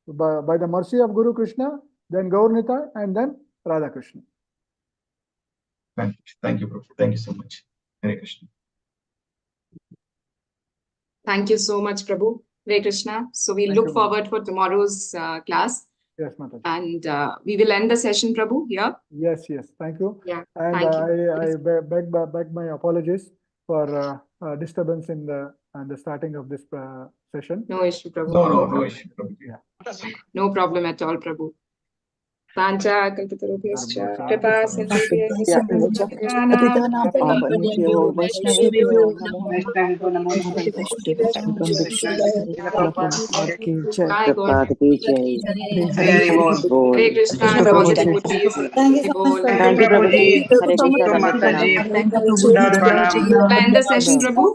By the mercy of Guru Krishna, then Gaurnita, and then Radha Krishna. Thank you, Prabhu. Thank you so much. Hare Krishna. Thank you so much, Prabhu. Hare Krishna. So we look forward for tomorrow's class. Yes, Mataji. And we will end the session, Prabhu, here. Yes. Thank you. Yeah, and thank you. I beg my apologies for disturbance in the starting of this session. No issue, Prabhu. No issue, Prabhu. Yeah. No problem at all, Prabhu. Pancha kalpatarubhyascha kripa sindhubhyascha Jai Gaur. Hare Krishna, all devotees. Thank you, Prabhuji. Hare Krishna. End the session, Prabhu.